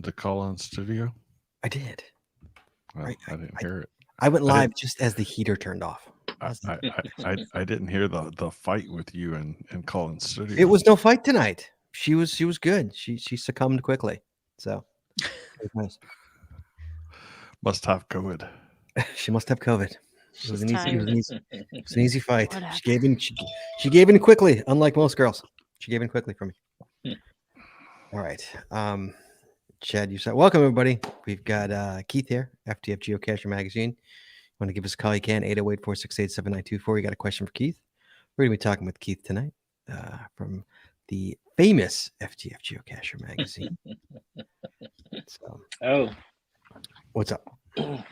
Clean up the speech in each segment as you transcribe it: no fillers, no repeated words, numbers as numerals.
The call-in studio? I did. Well, Right. I didn't hear it. I went I live didn't. just as the heater turned off. I didn't hear the fight with you and call-in studio. It was no fight tonight. She was good. She succumbed quickly. So it was nice. Must have COVID. She must have COVID. It was She's an easy. It tired. was an easy fight. Whatever. She gave in. She gave in quickly, unlike most girls. She gave in quickly for me. All right. Chad, you said welcome everybody. We've got Keith here, FTF Geocacher Magazine. Want to give us a call? You can 808-468-7924. You got a question for Keith? We're going to be talking with Keith tonight from the famous FTF Geocacher Magazine. So, Oh, what's up? I'm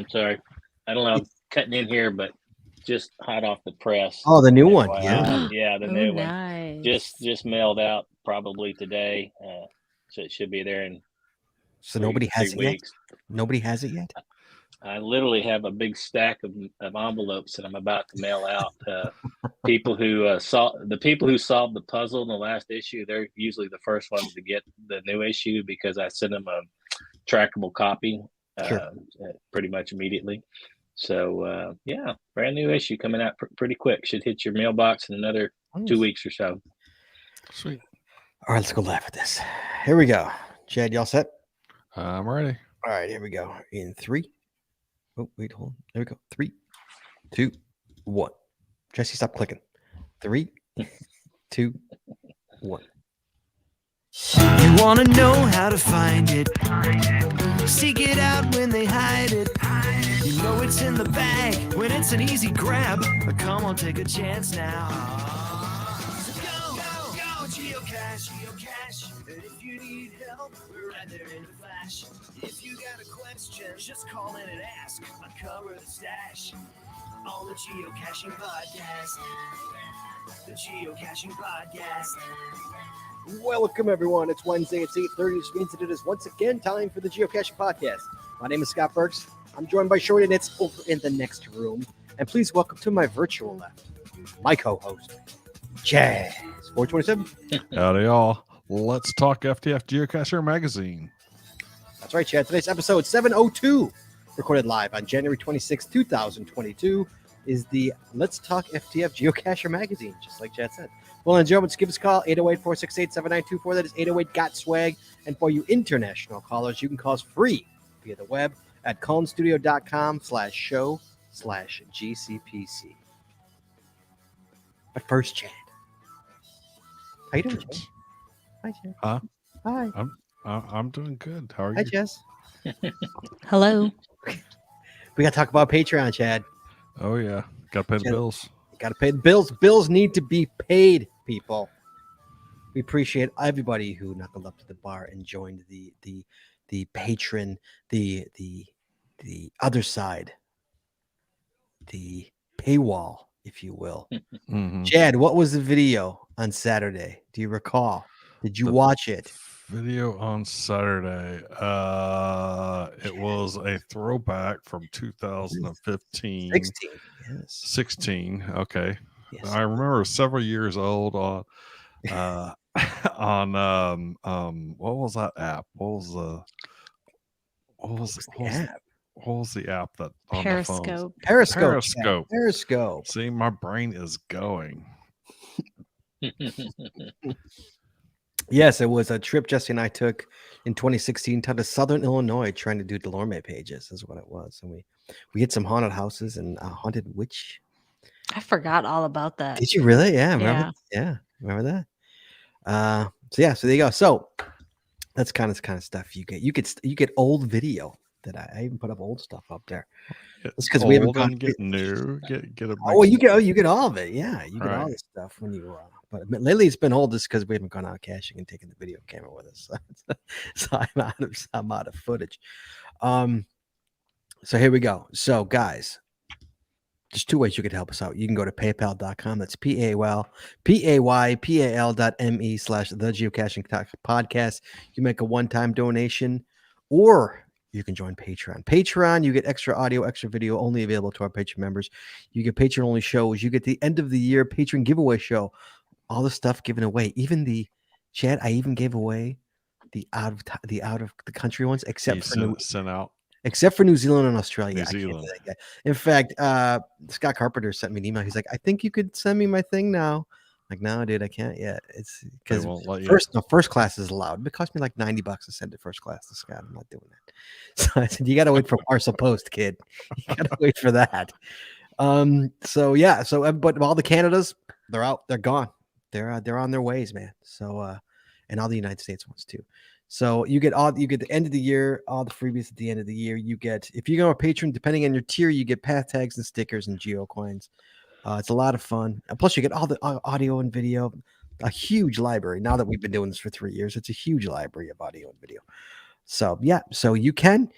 sorry. I don't know. I'm cutting in here, but just hot off the press. Oh, the new one. FYI. Yeah. Yeah, the Oh, new one. nice. Just mailed out probably today. So it should be there in So nobody has it three yet? weeks. Nobody has it yet? I literally have a big stack of envelopes that I'm about to mail out. People who solved the puzzle in the last issue, they're usually the first ones to get the new issue because I send them a trackable copy Sure. pretty much immediately. So yeah, brand new issue coming out pretty quick. Should hit your mailbox in another 2 weeks or so. Sweet. All right, let's go live with this. Here we go. Chad, y'all set? I'm ready. All right, here we go. In 3. Oh, wait, hold on. There we go. 3, 2, 1. Jesse, stop clicking. 3, 2, 1. You want to know how to find it. Seek it out when they hide it. You know it's in the bag when it's an easy grab. But come on, take a chance now. So go, geocache, geocache. And if you need help, we're right there in a flash. If you got a question, just call in and ask. Uncover the stash on the Geocaching Podcast. The Geocaching Podcast. Welcome, everyone. It's Wednesday. It's 8:30, which means that it is once again time for the Geocaching Podcast. My name is Scott Burks. I'm joined by Shorty, and it's over in the next room. And please welcome to my virtual left, my co-host, Jazz 427. Howdy, y'all. Let's talk FTF Geocacher Magazine. That's right, Chad. Today's episode 702, recorded live on January 26, 2022, is the Let's Talk FTF Geocacher Magazine, just like Chad said. Well, and Joe, just give us a call, 808-468-7924. That is 808-GOT-SWAG. And for you international callers, you can call us free via the web at callinstudio.com/show/GCPC. But first, Chad. How you doing, Chad? Hi, Chad. Huh? Hi. I'm doing good. How are Hi, you? Jess. Hello. We got to talk about Patreon, Chad. Oh yeah, got to pay the Chad. bills. Got to pay the bills. Bills need to be paid, people. We appreciate everybody who knuckled up to the bar and joined the patron, the other side, the paywall, if you will. Mhm. Chad, what was the video on Saturday? Do you recall? Did you watch it? Video on Saturday. It was a throwback from 2015. 16. Yes. 16. Okay. Yes. I remember several years old on on what was that app? What was the app that on the phones? Periscope. Periscope. Periscope. Periscope. See, my brain is going. Yes, it was a trip Jesse and I took in 2016 to Southern Illinois trying to do Delorme pages is what it was. And we hit some haunted houses and a haunted witch. I forgot all about that. Did you really? Yeah. Remember? Yeah. Remember that? So there you go. So that's kind of stuff you get. You get old video that I even put up old stuff up there. It's because we haven't gone get new. Get a Oh, you get all of it. Yeah, you get all this stuff when you. But lately it's been old just because we haven't gone out caching and taken the video camera with us. So I'm out of footage. So here we go. So guys, there's 2 ways you could help us out. You can go to paypal.com. That's PayPal.me/the Geocaching Podcast. You make a one-time donation, or you can join Patreon. Patreon, you get extra audio, extra video, only available to our Patreon members. You get Patreon-only shows. You get the end of the year Patreon giveaway show. All the stuff given away. Even Chad, I even gave away the out of the country ones, He except for sent out except for New Zealand and Australia. New I can't do Zealand. that yet. In fact, Scott Carpenter sent me an email. He's like, I think you could send me my thing now. Like, no, dude, I can't yet. It's They because won't let you. first class is allowed. It cost me like $90 to send it first class to Scott. I'm not doing that. So I said, you got to wait for parcel post, kid. You got to wait for that. So yeah. So but all the Canadas, they're out. They're gone. They're on their ways, man. So and all the United States ones too. So you get the end of the year, all the freebies at the end of the year. You get, if you go a patron, depending on your tier, you get path tags and stickers and geo coins. It's a lot of fun. And plus, you get all the audio and video, a huge library. Now that we've been doing this for 3 years, it's a huge library of audio and video. So yeah, so you can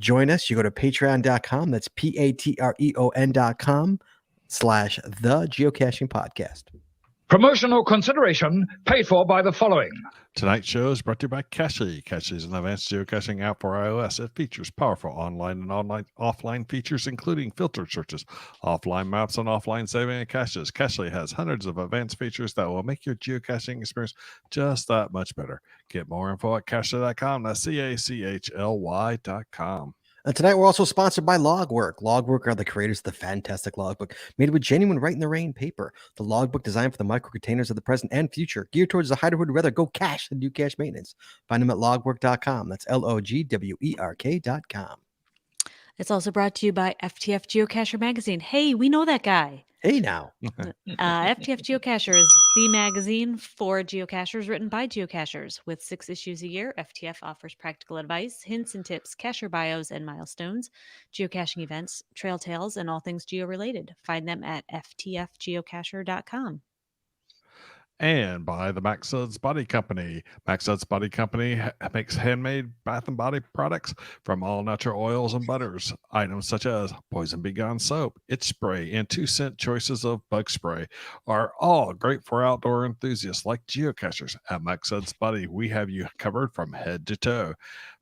join us. You go to patreon.com. That's patreon.com/the geocaching podcast. Promotional consideration paid for by the following. Tonight's show is brought to you by Cachely. Cachely is an advanced geocaching app for iOS. It features powerful online and offline features, including filtered searches, offline maps, and offline saving of caches. Cachely has hundreds of advanced features that will make your geocaching experience just that much better. Get more info at cachely.com. That's CACHLY.com. And tonight we're also sponsored by Logwork. Logwork are the creators of the fantastic logbook made with genuine Write in the Rain paper. The logbook designed for the micro containers of the present and future, geared towards the hider who'd rather go cache than do cache maintenance. Find them at logwork.com. That's LOGWERK.com. It's also brought to you by FTF Geocacher Magazine. Hey, we know that guy. Hey now. FTF Geocacher is the magazine for geocachers written by geocachers. With 6 issues a year, FTF offers practical advice, hints and tips, cacher bios and milestones, geocaching events, trail tales, and all things geo-related. Find them at ftfgeocacher.com. And by the Max Suds Body Company. Max Suds Body Company makes handmade bath and body products from all natural oils and butters. Items such as Poison Bee Gone soap, itch spray, and 2-cent choices of bug spray are all great for outdoor enthusiasts like geocachers. At Max Suds Body, we have you covered from head to toe.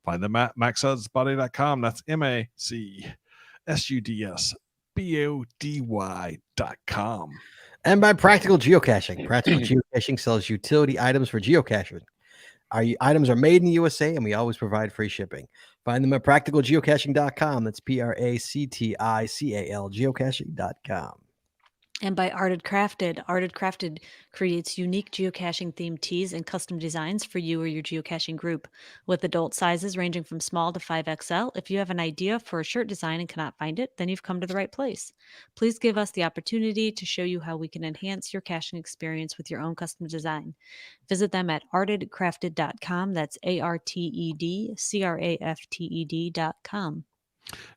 Find them at maxsudsbody.com. That's MACSUDSBODY.com. And by Practical Geocaching. Practical Geocaching sells utility items for geocachers. Our items are made in the USA, and we always provide free shipping. Find them at practicalgeocaching.com. That's PRACTICAL geocaching.com. And by Arted Crafted. Arted Crafted creates unique geocaching themed tees and custom designs for you or your geocaching group. With adult sizes ranging from small to 5XL, if you have an idea for a shirt design and cannot find it, then you've come to the right place. Please give us the opportunity to show you how we can enhance your caching experience with your own custom design. Visit them at artedcrafted.com. That's ARTEDCRAFTED.com.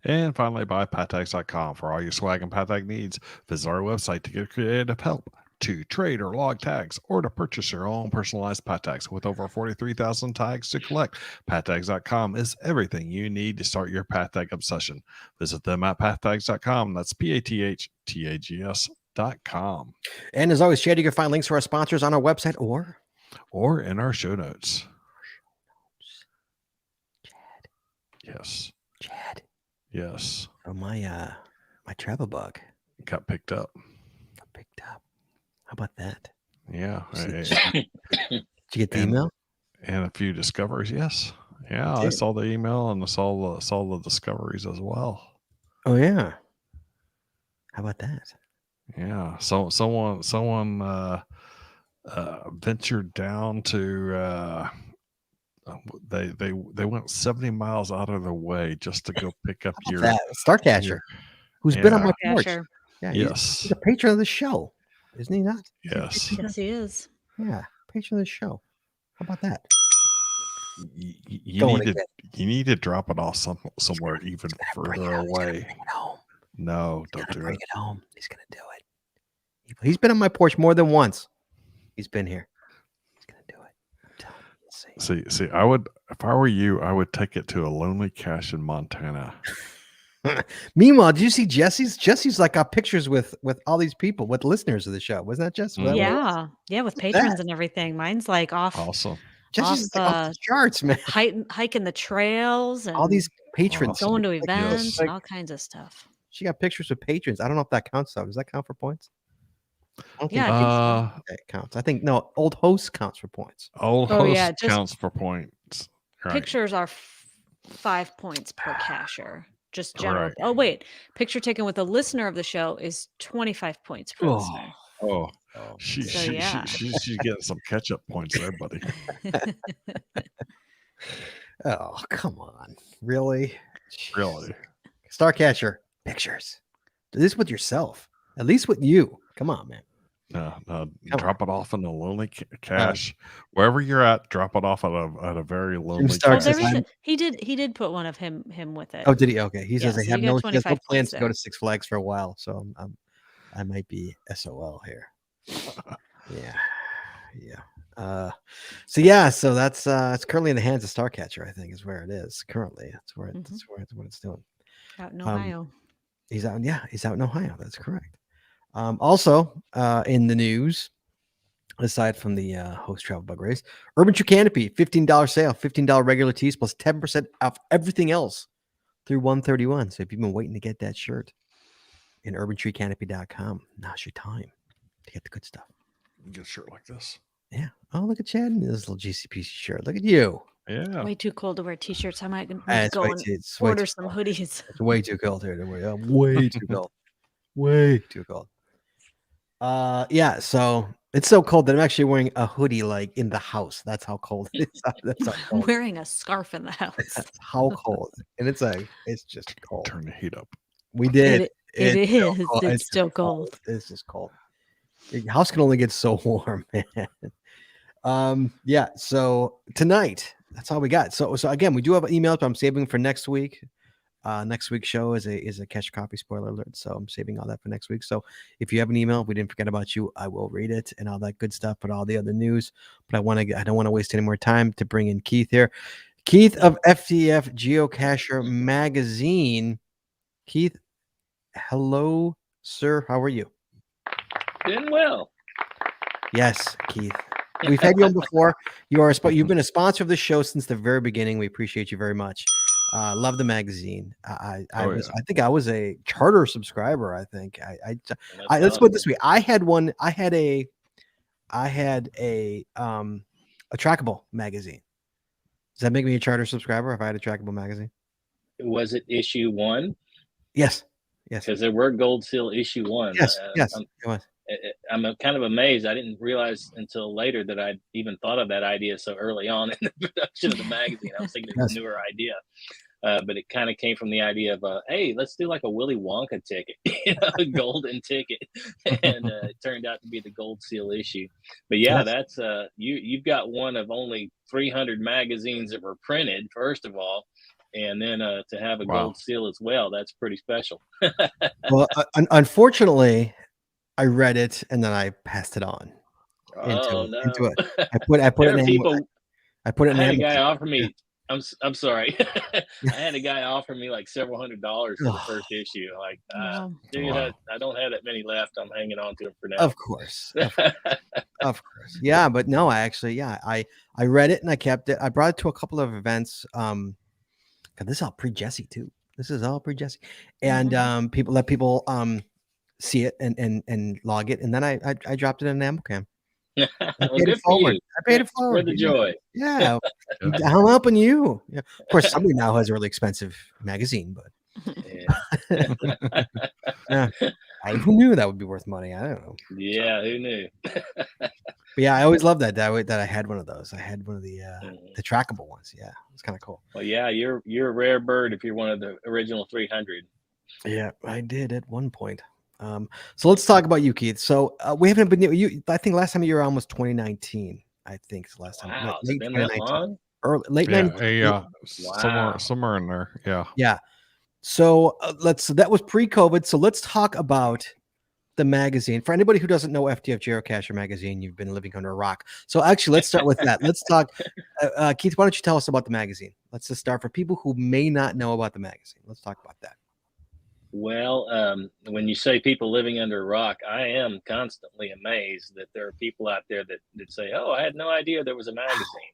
And finally, by pattags.com. For all your swag and pattag needs, visit our website to get creative help to trade or log tags or to purchase your own personalized pattags. With over 43,000 tags to collect, pattags.com is everything you need to start your pattag obsession. Visit them at pattags.com. That's PATHTAGS.com. And as always, Chad, you can find links to our sponsors on our website or in our show notes. Chad. Yes. Chad. Yes. Oh, my travel bug Got picked up. got picked up. How about that? Yeah. Did you get the email? And a few discoveries. Yes. Yeah. I Did. saw the email and I saw the discoveries as well. Oh yeah. How about that? Yeah. So someone ventured down to they went 70 miles out of their way just to go pick up your That Starcatcher, who's been on my porch. Geocacher. Yeah, yes. he's a patron of the show, isn't he not? Yes. Yes, he is. Yeah, patron of the show. How about that? You Going need to again. you need to drop it off somewhere even Bring it further home. He's gonna away. bring it home. No, He's don't gonna do bring it. it home. He's gonna do it. He's been on my porch more than once. He's been here. He's gonna do it. I'm telling you. You'll see. See, I would, if I were you, I would take it to a lonely cache in Montana. Meanwhile, did you see Jesse's? Jesse's like got pictures with all these people, with listeners of the show. Wasn't that Jess? Was that what it was? Yeah, with Look at patrons that. and everything. Mine's like off Awesome. Jesse's off, like off the charts, man. hiking the trails and All these patrons. Awesome. going to Like, events like, and all kinds of stuff. she got pictures with patrons. I don't know if that counts though. Does that count for points? don't Yeah, think I think so. that counts. I think no, old host counts for points. Old Oh, host yeah, just counts for points. Right. Pictures are 5 points per cacher. Just general. Right. Oh, wait. Picture taken with a listener of the show is 25 points per Oh. listener. Oh, Oh, she's getting some catch-up points there, buddy. oh, come on. Really? Really. Starcatcher pictures. Do this with yourself. At least with you. Come on, man. No, Come drop it off in a lonely cache. Wherever you're at, drop it off at a very lonely Stark Oh, says, there is cache. he did put one of him with it. Oh, did he? Okay. He Yeah, says they so have you got no, he has no 25 plans points to go there. to Six Flags for a while, so I might be SOL here. Yeah. So that's it's currently in the hands of Starcatcher, I think, is where it is currently. That's where Mhm. that's what it's doing. Out in Ohio. He's out in Ohio. That's correct. Also, in the news, aside from the host travel bug race, Urban Tree Canopy, $15 sale, $15 regular tees plus 10% off everything else through 131. So if you've been waiting to get that shirt in urbantreecanopy.com, now's your time to get the good stuff. Get a shirt like this. Yeah. Oh, look at Chad in this little GCPC shirt. Look at you. Yeah. Way too cold to wear t-shirts. I might It's go way and too- it's way order too some cold. hoodies. It's way too cold here. Way too cold. Way too cold. Yeah. So it's so cold that I'm actually wearing a hoodie like in the house. That's how cold it is. That's how I'm cold. wearing a scarf in the house. That's how cold. And it's just cold. Turn the heat up. We did. It It's still is. cold. It's just still cold. It's just cold. Your house can only get so warm, man. Yeah. So tonight, that's all we got. So again, we do have an email, but I'm saving for next week. Next week's show is a catch copy spoiler alert. So I'm saving all that for next week. So if you have an email, we didn't forget about you. I will read it and all that good stuff, but all the other news. But I don't want to waste any more time to bring in Keith here. Keith of FTF Geocacher Magazine. Keith, hello, sir. How are you? Doing well. Yes, Keith. We've had you on before. You've been a sponsor of the show since the very beginning. We appreciate you very much. Love the magazine. I think I was a charter subscriber. I think let's put it this way. I had a trackable magazine. Does that make me a charter subscriber if I had a trackable magazine? Was it issue 1? Yes. Because there were Gold Seal issue 1. Yes. It was. I'm kind of amazed. I didn't realize until later that I'd even thought of that idea so early on in the production of the magazine. I was thinking it was a newer idea. But it kind of came from the idea of, hey, let's do like a Willy Wonka ticket, a golden ticket. And it turned out to be the Gold Seal issue. But yeah, that's you've got one of only 300 magazines that were printed, first of all. And then to have a Gold Seal as well, that's pretty special. Well, unfortunately, I read it and then I passed it on. Into it. I put it in. I put it in. I had a guy offer me. I'm sorry. I had a guy offer me like several $100s for the first issue. Like, dude, I don't have that many left. I'm hanging on to them for now. Of course. Of course. Yeah, but no, I read it and I kept it. I brought it to a couple of events. This is all pre-Jesse too. This is all pre-Jesse. And people see it and log it. And then I dropped it in an ammo cam. I paid it forward. For the joy. Yeah. I'm helping you. Yeah. Of course, somebody now has a really expensive magazine, but who knew that would be worth money? I don't know. Yeah, who knew? But yeah, I always loved that I had one of those. I had one of the trackable ones. Yeah, it's kind of cool. Well, yeah, you're a rare bird if you're one of the original 300. Yeah, I did at one point. So let's talk about you, Keith. So we haven't been you. I think last time you were on was 2019. I think it's the last time. Wow, it's been that long? Late 19. Wow. Somewhere in there. Yeah. Yeah. So that was pre-COVID. So let's talk about the magazine. For anybody who doesn't know FTF Geocacher Magazine, you've been living under a rock. So actually, let's start with that. Let's talk. Keith, why don't you tell us about the magazine? Let's just start for people who may not know about the magazine. Let's talk about that. Well, when you say people living under a rock, I am constantly amazed that there are people out there that say, oh, I had no idea there was a magazine.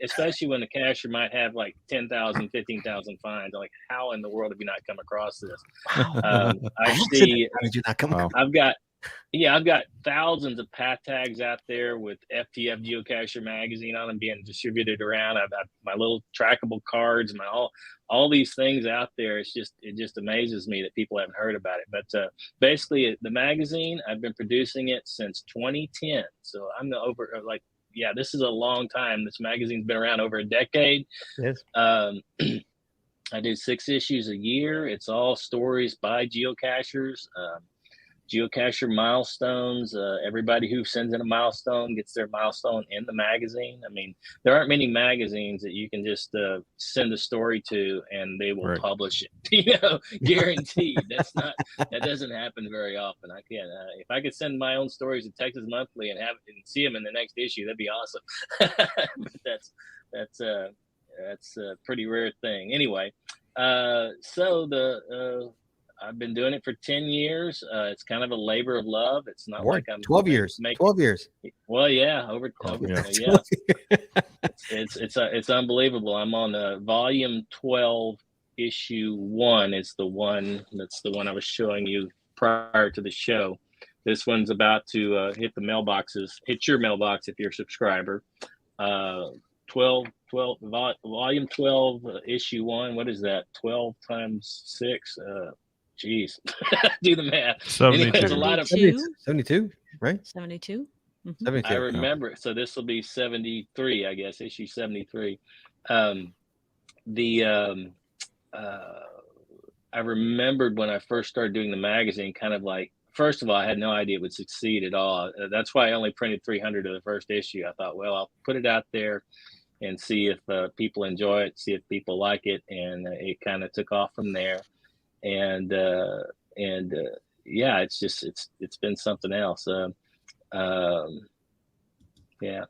Especially when the cacher might have like 10,000, 15,000 finds. I'm like, how in the world have you not come across this? I see. How did you not come across? Yeah, I've got thousands of pat tags out there with FTF Geocacher Magazine on them being distributed around. I've got my little trackable cards, my all these things out there. It just amazes me that people haven't heard about it. But basically, the magazine, I've been producing it since 2010. So I'm yeah, this is a long time. This magazine's been around over a decade. Yes. I do 6 issues a year. It's all stories by geocachers. Geocacher milestones. Everybody who sends in a milestone gets their milestone in the magazine. I mean, there aren't many magazines that you can just send a story to and they will publish it. Guaranteed. That doesn't happen very often. I can't. If I could send my own stories to Texas Monthly and see them in the next issue, that'd be awesome. But that's a pretty rare thing. Anyway, I've been doing it for 10 years. It's kind of a labor of love. It's not like I'm 12 years. 12 years. Well, yeah, over yeah. It's unbelievable. I'm on volume 12, issue 1. That's the one I was showing you prior to the show. This one's about to hit your mailbox if you're a subscriber. Volume 12, issue 1. What is that? 12 times 6. Geez, do the math. 72. Anyway, a lot of 72, right? 72. 72. I remember. So this will be 73, I guess, issue 73. I remembered when I first started doing the magazine, kind of like, first of all, I had no idea it would succeed at all. That's why I only printed 300 of the first issue. I thought, well, I'll put it out there and see if people enjoy it, see if people like it, and it kind of took off from there. And yeah, it's been something else. Yeah.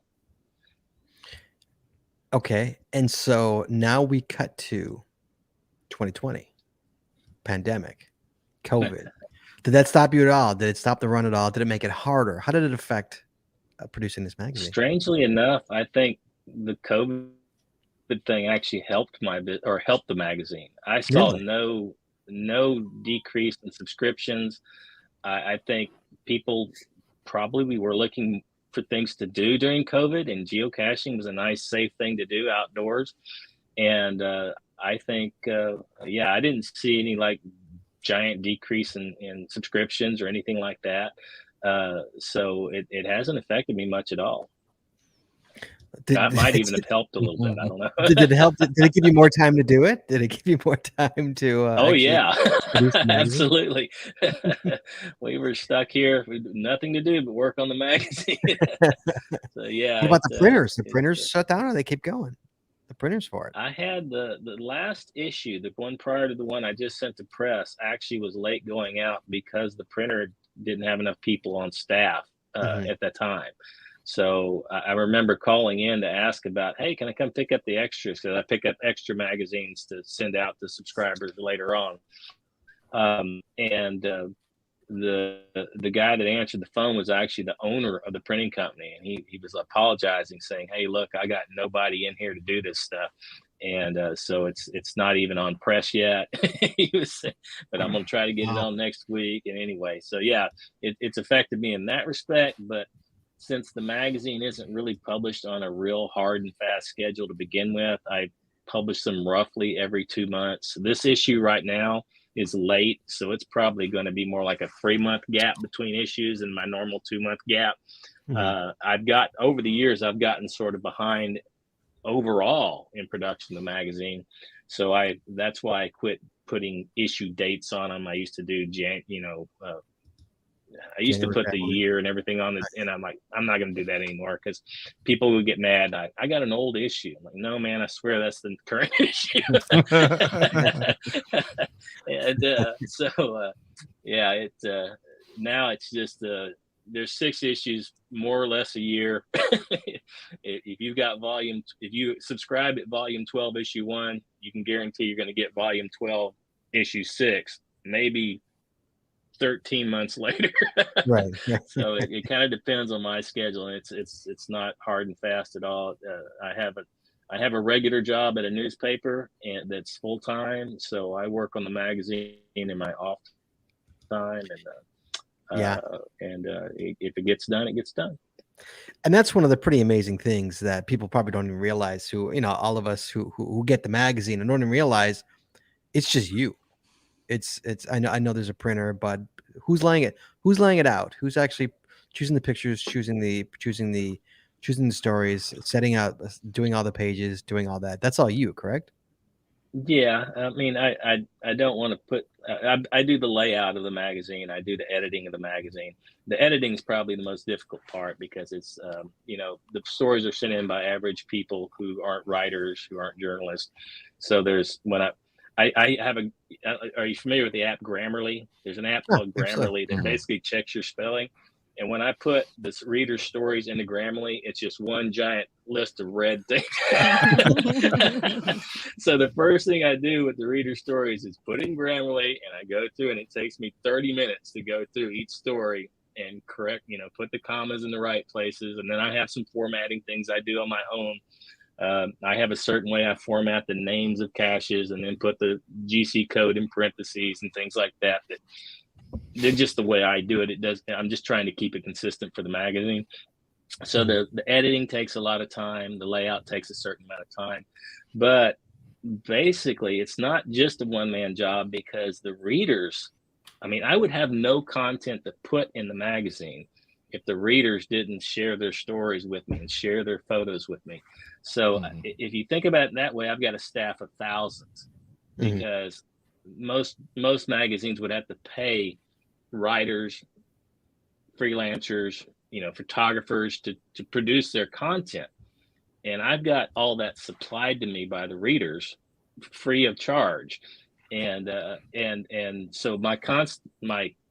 Okay. And so now we cut to 2020, pandemic, COVID. Did that stop you at all? Did it stop the run at all? Did it make it harder? How did it affect producing this magazine? Strangely enough, I think the COVID thing actually helped helped the magazine. I saw no decrease in subscriptions. I think people probably were looking for things to do during COVID, and geocaching was a nice, safe thing to do outdoors. And I think, I didn't see any like giant decrease in subscriptions or anything like that. So it hasn't affected me much at all. That might even have helped a little bit. I don't know. Did it help? Did it give you more time to do it? Did it give you more time to? Oh yeah, absolutely. We were stuck here with nothing to do but work on the magazine. So yeah. What about the printers? The printers shut down, or they keep going? The printers for it. I had the last issue, the one prior to the one I just sent to press, actually was late going out because the printer didn't have enough people on staff at that time. So I remember calling in to ask about, hey, can I come pick up the extras? Because I pick up extra magazines to send out to subscribers later on. The guy that answered the phone was actually the owner of the printing company, and he was apologizing, saying, hey, look, I got nobody in here to do this stuff. And so it's not even on press yet. He was saying, but I'm gonna try to get it on next week. And anyway, so yeah, it's affected me in that respect. But since the magazine isn't really published on a real hard and fast schedule to begin with, I publish them roughly every 2 months. This issue right now is late, so it's probably going to be more like a 3-month gap between issues and my normal 2-month gap. I've got, over the years, I've gotten sort of behind overall in production of the magazine. So that's why I quit putting issue dates on them. I used to do, I used to put the year and everything on it, and I'm like, I'm not going to do that anymore because people would get mad. I got an old issue. I'm like, no, man, I swear that's the current issue. And now it's just there's 6 issues more or less a year. If you subscribe at volume 12 issue 1, you can guarantee you're going to get volume 12 issue 6, maybe 13 months later. Right. So it kind of depends on my schedule, and it's not hard and fast at all. I have a regular job at a newspaper, and that's full time. So I work on the magazine in my off time, Yeah. If it gets done, it gets done. And that's one of the pretty amazing things that people probably don't even realize, who, all of us who get the magazine and don't even realize it's just you. It's I know there's a printer, but who's laying it out? Who's actually choosing the pictures, choosing the stories, setting out, doing all the pages, doing all that. That's all you, correct? Yeah, I mean, I don't want to put. I do the layout of the magazine. I do the editing of the magazine. The editing is probably the most difficult part because it's, the stories are sent in by average people who aren't writers, who aren't journalists. So there's I have a. Are you familiar with the app Grammarly? There's an app called Absolutely. Grammarly that basically checks your spelling. And when I put this reader stories into Grammarly, it's just one giant list of red things. So the first thing I do with the reader stories is put in Grammarly, and I go through, and it takes me 30 minutes to go through each story and correct, put the commas in the right places. And then I have some formatting things I do on my own. I have a certain way I format the names of caches and then put the GC code in parentheses and things like that. They're just the way I do it. I'm just trying to keep it consistent for the magazine. So the editing takes a lot of time. The layout takes a certain amount of time, but basically it's not just a one-man job, because the readers, I would have no content to put in the magazine if the readers didn't share their stories with me and share their photos with me. So if you think about it that way, I've got a staff of thousands, because most magazines would have to pay writers, freelancers, photographers to produce their content. And I've got all that supplied to me by the readers free of charge. And so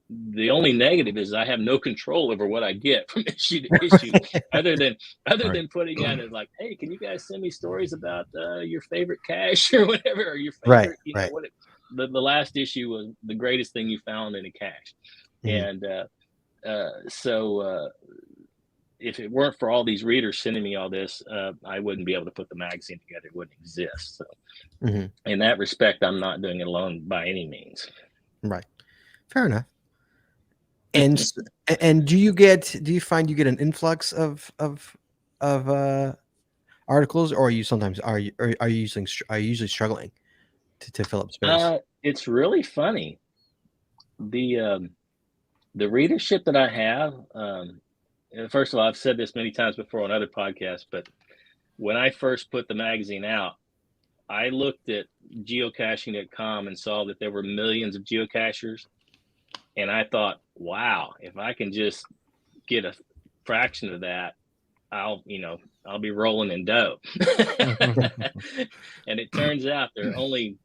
the only negative is I have no control over what I get from issue to issue, other than putting out it like, hey, can you guys send me stories about your favorite cache or whatever, or your favorite, what the last issue was the greatest thing you found in a cache. And so if it weren't for all these readers sending me all this, I wouldn't be able to put the magazine together. It wouldn't exist. So in that respect, I'm not doing it alone by any means. Right. Fair enough. And do you find you get an influx of articles, or are you usually struggling to fill up space? It's really funny. The readership that I have, first of all, I've said this many times before on other podcasts, but when I first put the magazine out, I looked at geocaching.com and saw that there were millions of geocachers. And I thought, wow, if I can just get a fraction of that, I'll be rolling in dough. And it turns out there are only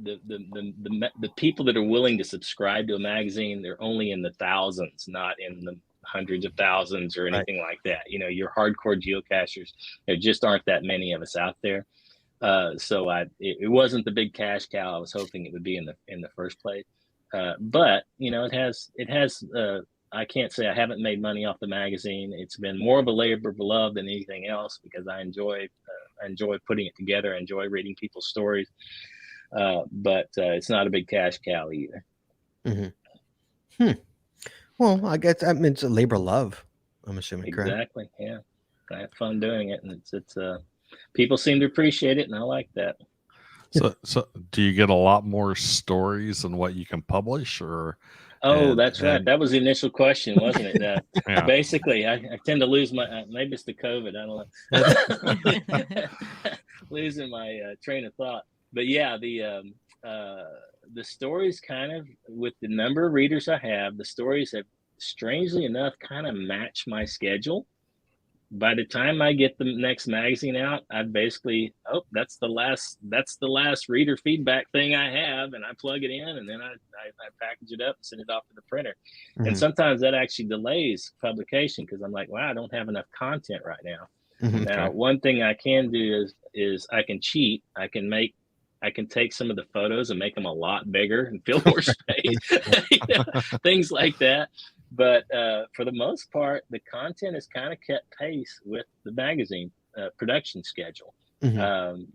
the people that are willing to subscribe to a magazine, they're only in the thousands, not in the hundreds of thousands or anything like that. Your hardcore geocachers, there just aren't that many of us out there. So it wasn't the big cash cow I was hoping it would be in the first place. But it has I can't say I haven't made money off the magazine. It's been more of a labor of love than anything else, because I enjoy putting it together. I enjoy reading people's stories. But it's not a big cash cow either. Well, I guess it's a labor of love, I'm assuming. Exactly. Correct? Yeah, I have fun doing it, and it's people seem to appreciate it, and I like that. So do you get a lot more stories than what you can publish, or? That's right. That was the initial question, wasn't it? Basically, I tend to lose my, maybe it's the COVID, I don't know, losing my train of thought. But yeah, the stories kind of, with the number of readers I have, the stories have, strangely enough, kind of match my schedule. By the time I get the next magazine out, I've basically, that's the last reader feedback thing I have, and I plug it in, and then I package it up and send it off to the printer. And sometimes that actually delays publication, because I'm like, wow, I don't have enough content right now. Now, one thing I can do is I can cheat. I can take some of the photos and make them a lot bigger and fill more space, things like that. But for the most part, the content has kind of kept pace with the magazine production schedule.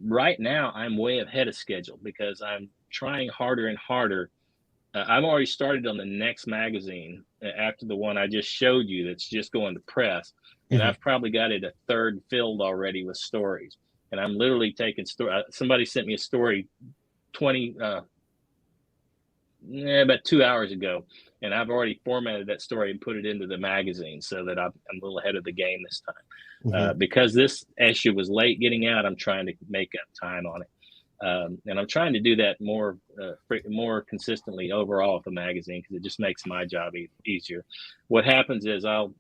Right now, I'm way ahead of schedule, because I'm trying harder and harder I've already started on the next magazine after the one I just showed you that's just going to press. And I've probably got it a third filled already with stories. And I'm literally taking somebody sent me a story about 2 hours ago, and I've already formatted that story and put it into the magazine so that I'm a little ahead of the game this time. Because this issue was late getting out, I'm trying to make up time on it. And I'm trying to do that more consistently overall with the magazine, because it just makes my job easier. What happens is I'll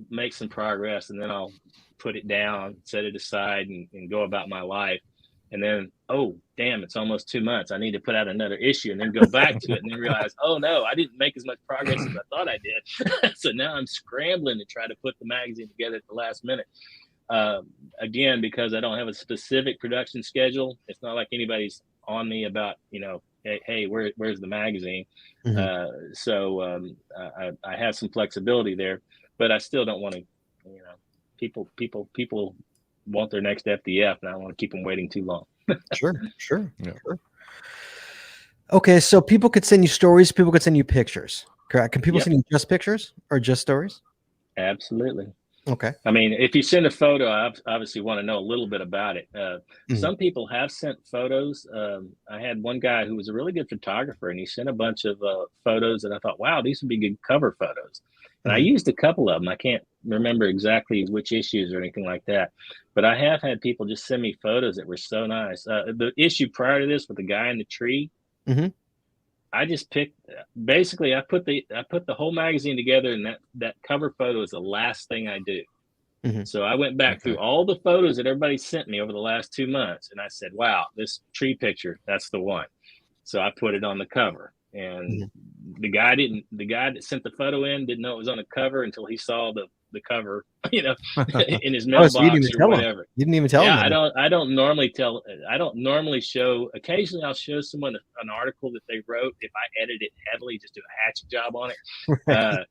make some progress, and then I'll put it down, set it aside, and go about my life. And then, oh, damn, it's almost 2 months. I need to put out another issue, and then go back to it, and then realize, oh, no, I didn't make as much progress as I thought I did. So now I'm scrambling to try to put the magazine together at the last minute. Again, because I don't have a specific production schedule, it's not like anybody's on me about, hey, where's the magazine? So I have some flexibility there, but I still don't want to, people want their next FTF, and I don't want to keep them waiting too long. Sure. Okay, so people could send you stories, people could send you pictures, correct? Can people send you just pictures or just stories? Absolutely. Okay. I mean, if you send a photo, I obviously want to know a little bit about it. Some people have sent photos. I had one guy who was a really good photographer, and he sent a bunch of photos, and I thought, wow, these would be good cover photos. And I used a couple of them. I can't remember exactly which issues or anything like that, but I have had people just send me photos that were so nice. The issue prior to this with the guy in the tree, I just picked, basically I put the whole magazine together, and that cover photo is the last thing I do. So I went back through all the photos that everybody sent me over the last 2 months, and I said, wow, this tree picture, that's the one. So I put it on the cover. And the guy that sent the photo in didn't know it was on the cover until he saw the cover, in his mailbox or whatever. You didn't even tell him. I don't normally show. Occasionally I'll show someone an article that they wrote if I edit it heavily, just do a hatchet job on it.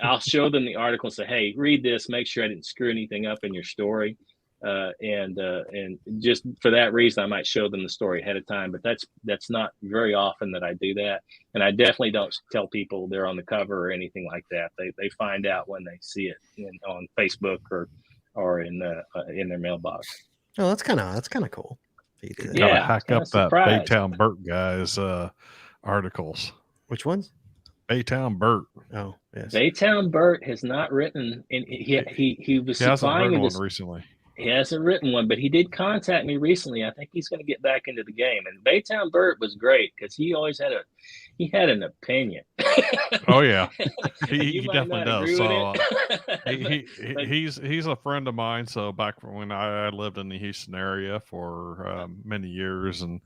I'll show them the article and say, hey, read this, make sure I didn't screw anything up in your story. And just for that reason, I might show them the story ahead of time, but that's not very often that I do that. And I definitely don't tell people they're on the cover or anything like that. They find out when they see it on Facebook or in their mailbox. Oh, that's kind of cool. Gotta hack up that Baytown Burt guy's articles. Which ones? Baytown Burt. Oh, yes. Baytown Burt has not written, and he was supplying one recently. He hasn't written one, but he did contact me recently. I think he's going to get back into the game. And Baytown Burt was great because he always had an opinion. Oh yeah, he definitely does. So he's a friend of mine. So back when I lived in the Houston area for many years and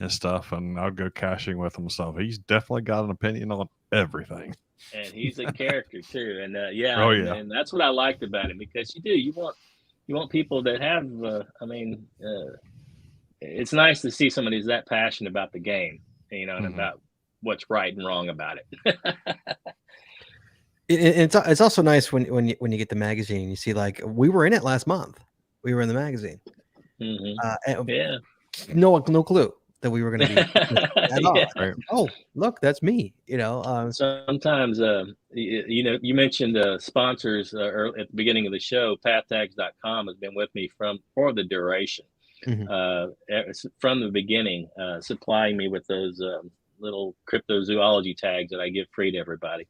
stuff, and I'd go caching with him. So he's definitely got an opinion on everything. And he's a character too. And and that's what I liked about him, because you want people that have, it's nice to see somebody who's that passionate about the game, and about what's right and wrong about it. It's also nice when you get the magazine, you see, like, we were in it last month. We were in the magazine. No clue that we were going to be at all. Right? Oh, look, that's me. Sometimes, you mentioned sponsors at the beginning of the show. Pathtags.com has been with me for the duration, from the beginning, supplying me with those little cryptozoology tags that I give free to everybody.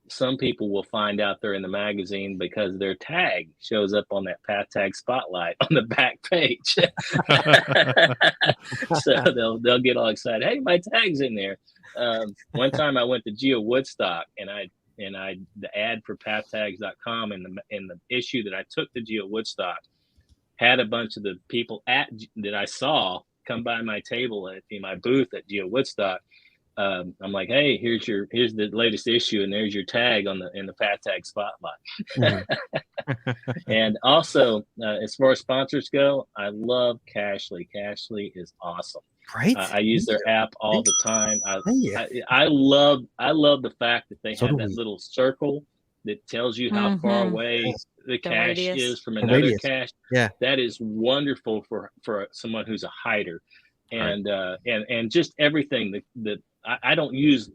Some people will find out they're in the magazine because their tag shows up on that Path Tag spotlight on the back page. So they'll get all excited. Hey, my tag's in there. One time I went to Geo Woodstock, and the ad for pathtags.com in the issue that I took to Geo Woodstock had a bunch of the people that I saw come by my table in my booth at Geo Woodstock. I'm like, hey, here's the latest issue, and there's your tag in the Path Tag spotlight. And also, as far as sponsors go, I love Cachly. Cachly is awesome. Right. I use their app all the time. I love the fact that they have that little circle that tells you how far away the cache is from another cache. Yeah, that is wonderful for someone who's a hider. and just everything that I don't use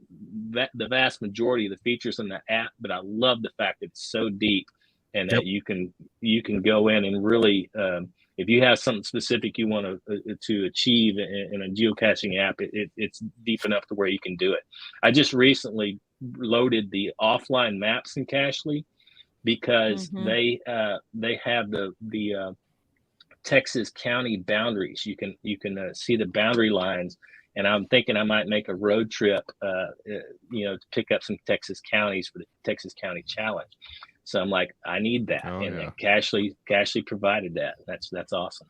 the vast majority of the features in the app, but I love the fact that it's so deep and that you can go in and really, if you have something specific you want to achieve in a geocaching app, it's deep enough to where you can do it. I just recently loaded the offline maps in Cachely because they have the Texas county boundaries. You can see the boundary lines, and I'm thinking I might make a road trip, to pick up some Texas counties for the Texas County Challenge. So I'm like, I need that, and Cachely provided that. That's awesome.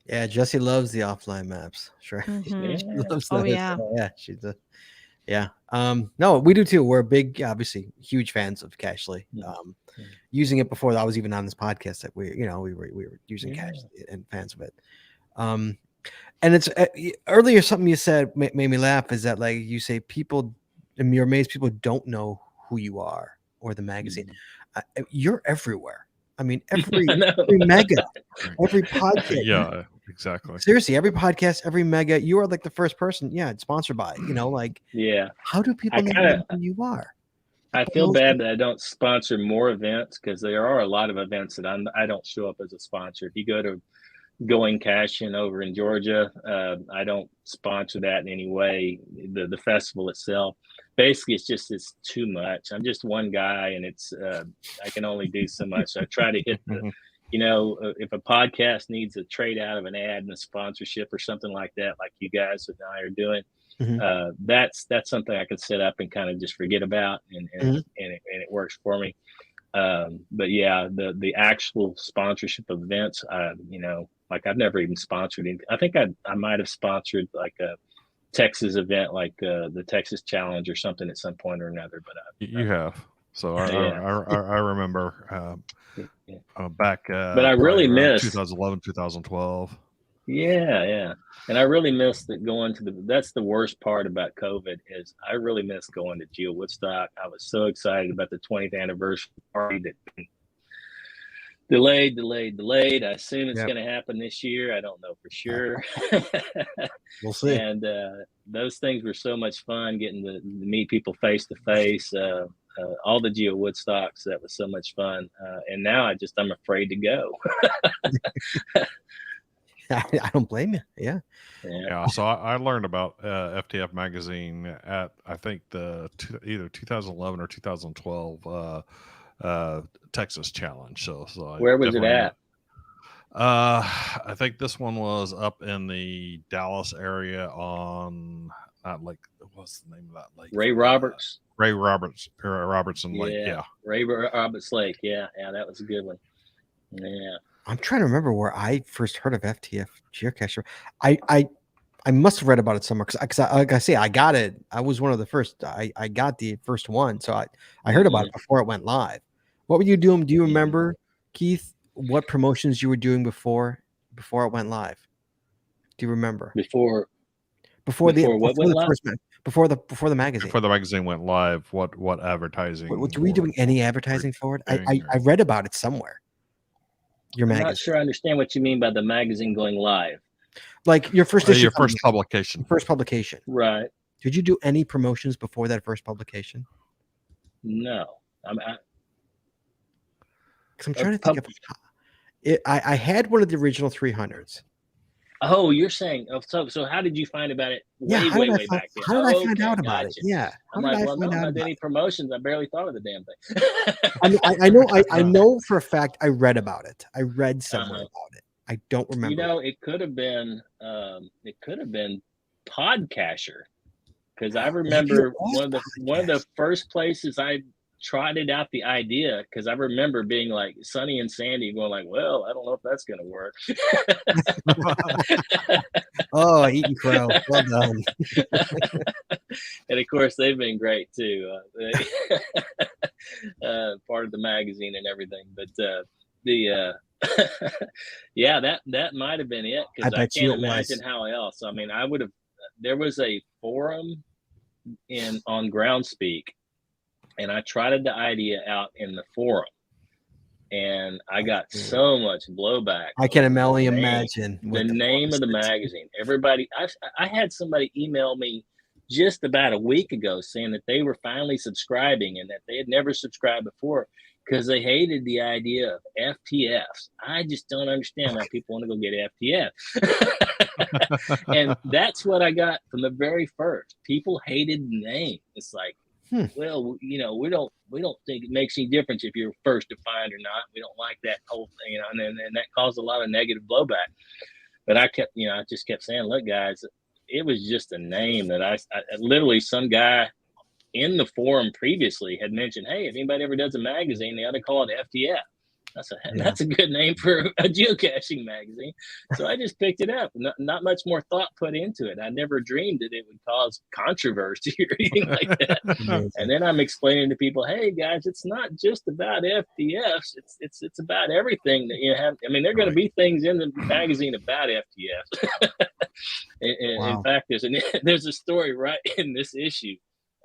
Yeah, Jessie loves the offline maps. Sure, she loves those. Yeah, she's a no, we do too. We're big, obviously, huge fans of Cachely. Using it before I was even on this podcast, that we were using Cachely and fans of it. And it's earlier something you said made me laugh, is that, like, you say people, and you're amazed people don't know who you are or the magazine. You're everywhere. I mean, every mega, every podcast. Yeah, exactly. Seriously, every podcast, every mega, you are like the first person. Yeah, it's sponsored by, how do people know who you are? I feel bad that I don't sponsor more events, because there are a lot of events that I don't show up as a sponsor. If you go to Going Caching over in Georgia, I don't sponsor that in any way. The festival itself, basically, it's too much. I'm just one guy, and it's I can only do so much. So I try to hit the, if a podcast needs a trade out of an ad and a sponsorship or something like that, like you guys and I are doing, that's something I can set up and kind of just forget about, and it works for me. But yeah, the actual sponsorship events, like I've never even sponsored anything. I think I might have sponsored like a Texas event, like the Texas Challenge or something at some point or another. But you have. So I remember back. But I really miss 2011, 2012. Yeah. And I really miss that going to that's the worst part about COVID, is I really miss going to Geo Woodstock. I was so excited about the 20th anniversary party that delayed. I assume it's going to happen this year. I don't know for sure. We'll see. And those things were so much fun, getting to meet people face to face. All the Geo Woodstocks, that was so much fun. And now I'm afraid to go. I don't blame you. Yeah. So I learned about FTF Magazine at, I think, either 2011 or 2012 Texas Challenge. So where was it at? I think this one was up in the Dallas area on, not like, what's the name of that lake? Ray Robertson Lake. Yeah. Ray Roberts Lake. Yeah. That was a good one. Yeah. I'm trying to remember where I first heard of FTF Geocacher. I must have read about it somewhere, because like I say, I got it. I was one of the first. I got the first one, so I heard about it before it went live. What were you doing? Do you remember, Keith, what promotions you were doing before it went live? Do you remember? Before the magazine. Before the magazine went live, what advertising? Were we doing any advertising for it? I read about it somewhere. Your magazine. I'm not sure I understand what you mean by the magazine going live. Like your first issue, your first publication. First publication. Right. Did you do any promotions before that first publication? No. I'm trying to think of it. I had one of the original 300s. Oh, you're saying, so how did you find about it way back then? How did I find out about it? Yeah. I'm like, well, no, not any promotions. I barely thought of the damn thing. I know for a fact I read about it. I read somewhere about it. I don't remember. It could have been Podcacher, because I remember one of the first places I trotted out the idea, because I remember being like Sonny and Sandy going like, well, I don't know if that's going to work. Oh, Eaton Crow. Well done. And of course, they've been great too. Part of the magazine and everything. But that might have been it, because I can't imagine how else. I mean, there was a forum on Groundspeak, and I trotted the idea out in the forum, and I got so much blowback. I can only name. imagine The name of the magazine. Everybody, I had somebody email me just about a week ago saying that they were finally subscribing and that they had never subscribed before because they hated the idea of FTFs. I just don't understand why people want to go get FTF. And that's what I got from the very first. People hated the name. It's like, well, you know, we don't think it makes any difference if you're first to find or not. We don't like that whole thing, you know, and that caused a lot of negative blowback. But I kept, you know, I just kept saying, look, guys, it was just a name that I literally, some guy in the forum previously had mentioned, hey, if anybody ever does a magazine, they ought to call it FTF. I said, that's a good name for a geocaching magazine. So I just picked it up. Not much more thought put into it. I never dreamed that it would cause controversy or anything like that. And then I'm explaining to people, hey guys, it's not just about FTFs. It's about everything that you have. I mean, there are going to be things in the magazine about FTFs. In fact, there's a story right in this issue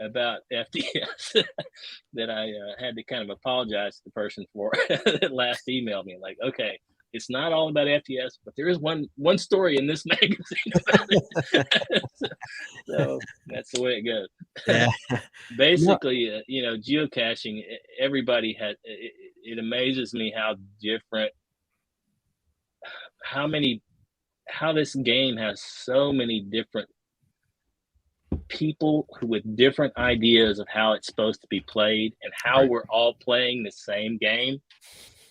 about FTFs that I had to kind of apologize to the person for that last emailed me. Like, okay, it's not all about FTFs, but there is one story in this magazine about it. So that's the way it goes. Yeah. Basically, you know, geocaching, everybody had, it amazes me how different, how this game has so many different people with different ideas of how it's supposed to be played, and how we're all playing the same game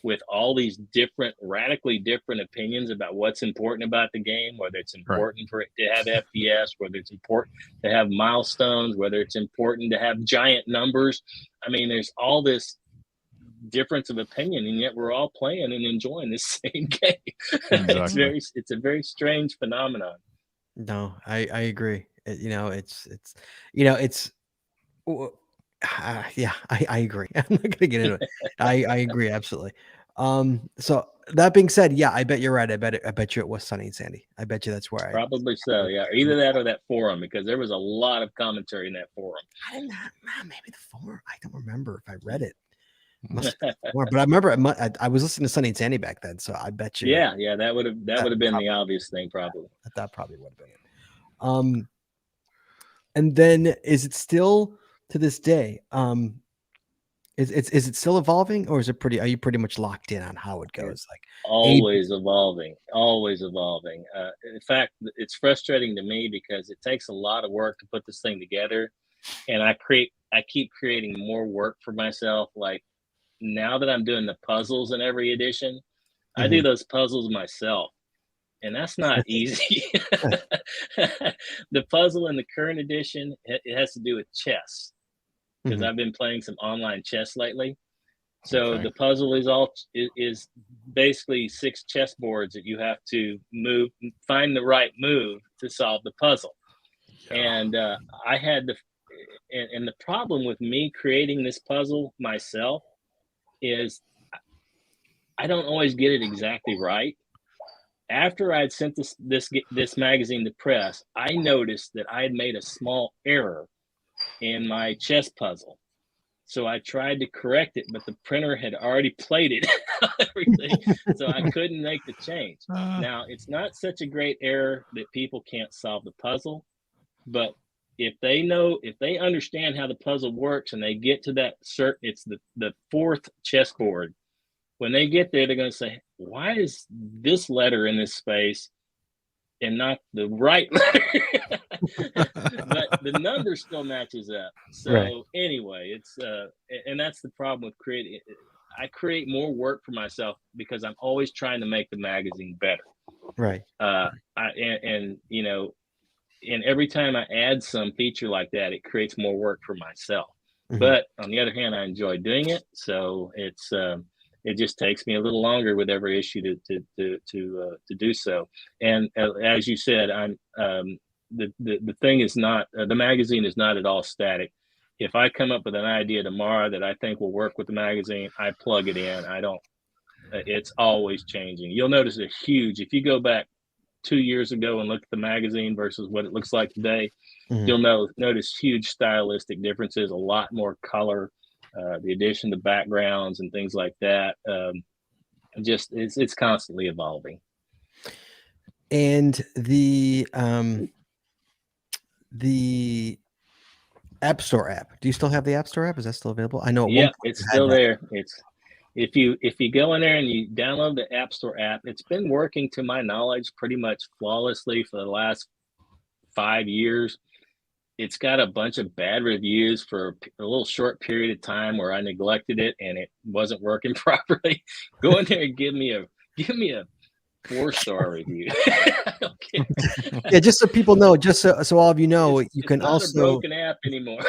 with all these different, radically different opinions about what's important about the game, whether it's important for it to have FTS, whether it's important to have milestones, whether it's important to have giant numbers. I mean, there's all this difference of opinion, and yet we're all playing and enjoying this same game. Exactly. It's a very strange phenomenon. No, I agree. You know, it's yeah, I agree. I'm not gonna get into it. I agree absolutely. So that being said, yeah, I bet you're right. I bet you it was Sunny and Sandy. I bet you that's where Probably so, yeah. Either that or that forum, because there was a lot of commentary in that forum. I did not, maybe the forum. I don't remember if I read it. Must have been more, but I remember I was listening to Sunny and Sandy back then, so I bet you. Yeah, that would have been the obvious thing, probably. That probably would have been it. And then is it still to this day? Is it still evolving, or are you pretty much locked in on how it goes? Like always evolving. In fact, it's frustrating to me because it takes a lot of work to put this thing together, and I keep creating more work for myself. Like now that I'm doing the puzzles in every edition, I do those puzzles myself, and that's not easy. The puzzle in the current edition, it has to do with chess, because I've been playing some online chess lately. So the puzzle is basically 6 chess boards that you have to find the right move to solve the puzzle. And I had and the problem with me creating this puzzle myself is I don't always get it exactly right. After I'd sent this magazine to press, I noticed that I had made a small error in my chess puzzle. So I tried to correct it, but the printer had already played it, everything, so I couldn't make the change. Now, it's not such a great error that people can't solve the puzzle, but if they understand how the puzzle works and they get to that it's the 4th chessboard, when they get there, they're going to say, why is this letter in this space and not the right letter? But the number still matches up. So anyway, it's and that's the problem with creating. I create more work for myself because I'm always trying to make the magazine better. Right. And you know, and every time I add some feature like that, it creates more work for myself. But on the other hand, I enjoy doing it. So it just takes me a little longer with every issue to do so. And as you said, I'm the thing is not the magazine is not at all static. If I come up with an idea tomorrow that I think will work with the magazine, I plug it in. It's always changing. You'll notice if you go back 2 years ago and look at the magazine versus what it looks like today, you'll notice huge stylistic differences, a lot more color, the addition of backgrounds and things like that. It's constantly evolving. And the App Store app. Do you still have the App Store app? Is that still available? I know. Yeah, it's still there. If you go in there and you download the App Store app, it's been working to my knowledge pretty much flawlessly for the last 5 years. It's got a bunch of bad reviews for a little short period of time where I neglected it and it wasn't working properly. Go in there and give me a 4-star review. Okay. Yeah, just so people know, just so all of you know, you can not also a broken app anymore.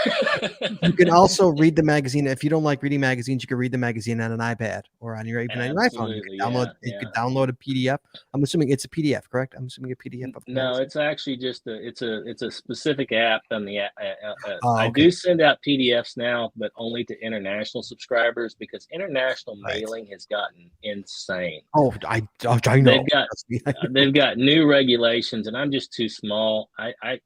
you can also read the magazine. If you don't like reading magazines, you can read the magazine on an iPad or on your iPhone. You can download. You can download a PDF. I'm assuming it's a PDF, correct? I'm assuming a PDF. No, it's actually just it's a specific app on the Oh, I okay. do send out PDFs now, but only to international subscribers because international mailing has gotten insane. Oh, I know. They've got new regulations, and I'm just too small. If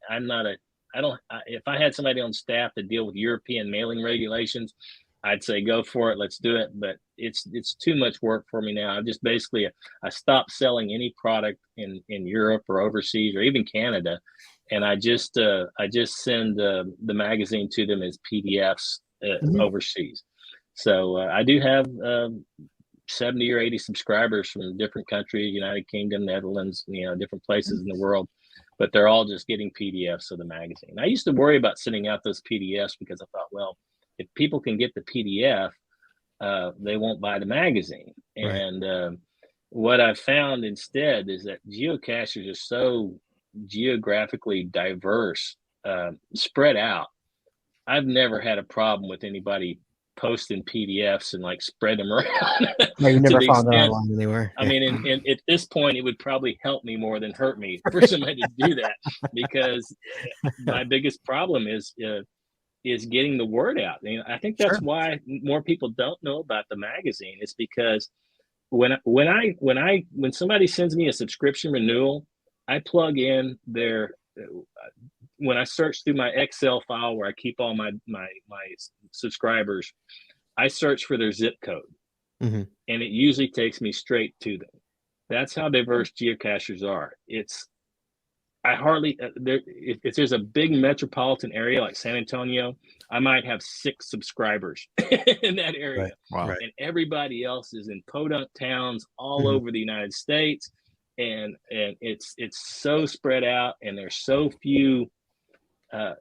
I had somebody on staff to deal with European mailing regulations, I'd say go for it. Let's do it. But it's too much work for me now. I stopped selling any product in Europe or overseas or even Canada, and I just send the magazine to them as PDFs overseas. So I do have 70 or 80 subscribers from different countries, United Kingdom, Netherlands, different places in the world, but they're all just getting PDFs of the magazine. I used to worry about sending out those PDFs because I thought, well, if people can get the PDF, they won't buy the magazine. Right. And what I've found instead is that geocachers are so geographically diverse, spread out. I've never had a problem with anybody posting PDFs and like spread them around. No, you never found that online anywhere. I mean, and at this point, it would probably help me more than hurt me for somebody to do that, because my biggest problem is getting the word out. I think that's why more people don't know about the magazine. It's because when somebody sends me a subscription renewal, I plug in when I search through my Excel file where I keep all my subscribers, I search for their zip code, and it usually takes me straight to them. That's how diverse geocachers are. If there's a big metropolitan area like San Antonio, I might have 6 subscribers in that area. Right. Wow. And everybody else is in podunk towns all over the United States. And it's so spread out, and there's so few.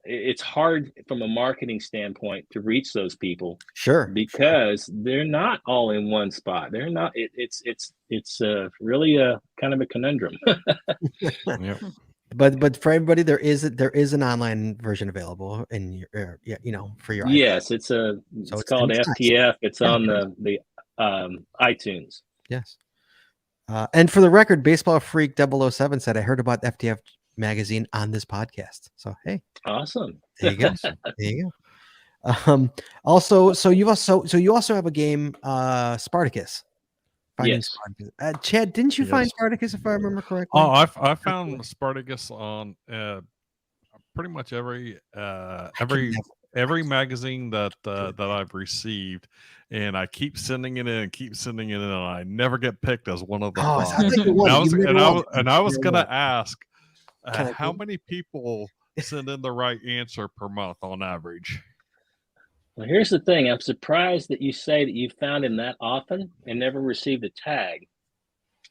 It's hard from a marketing standpoint to reach those people. Sure. Because they're not all in one spot. They're not. It's really a kind of a conundrum. Yep. But for everybody, there is an online version available in your for your iPad. Yes, it's called FTF. It's on the iTunes. Yes. And for the record, Baseball Freak 007 said, I heard about FTF magazine on this podcast. So, hey. Awesome. There you go. There you go. Also, so you also have a game, Spartacus. Finding Spartacus. Chad, didn't you find Spartacus, if I remember correctly? Oh, I found Spartacus on pretty much every magazine that I've received, and I keep sending it in, and I never get picked as one of the five. I was gonna ask how many people send in the right answer per month on average. Well, here's the thing. I'm surprised that you say that you found him that often and never received a tag,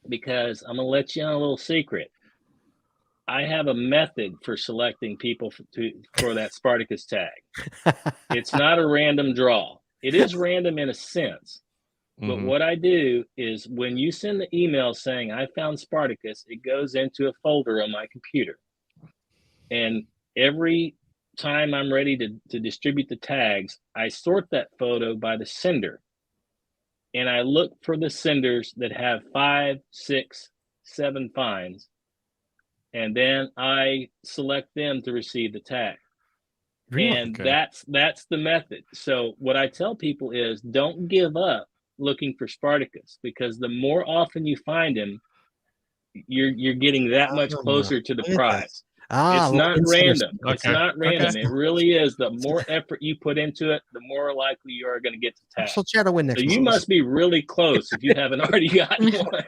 because I'm going to let you in a little secret. I have a method for selecting people for that Spartacus tag. It's not a random draw. It is random in a sense. But what I do is when you send the email saying I found Spartacus, it goes into a folder on my computer. And every time I'm ready to distribute the tags, I sort that photo by the sender, and I look for the senders that have 5, 6, 7 finds, and then I select them to receive the tag. Really? And that's the method. So what I tell people is, don't give up looking for Spartacus, because the more often you find him, you're getting that much closer to the prize. Ah, It's a little not insider random. secret. It's not random. Okay. It really is. The more effort you put into it, the more likely you are going to get the tag. So Chad will win next So you month. must be really close if you haven't already gotten one.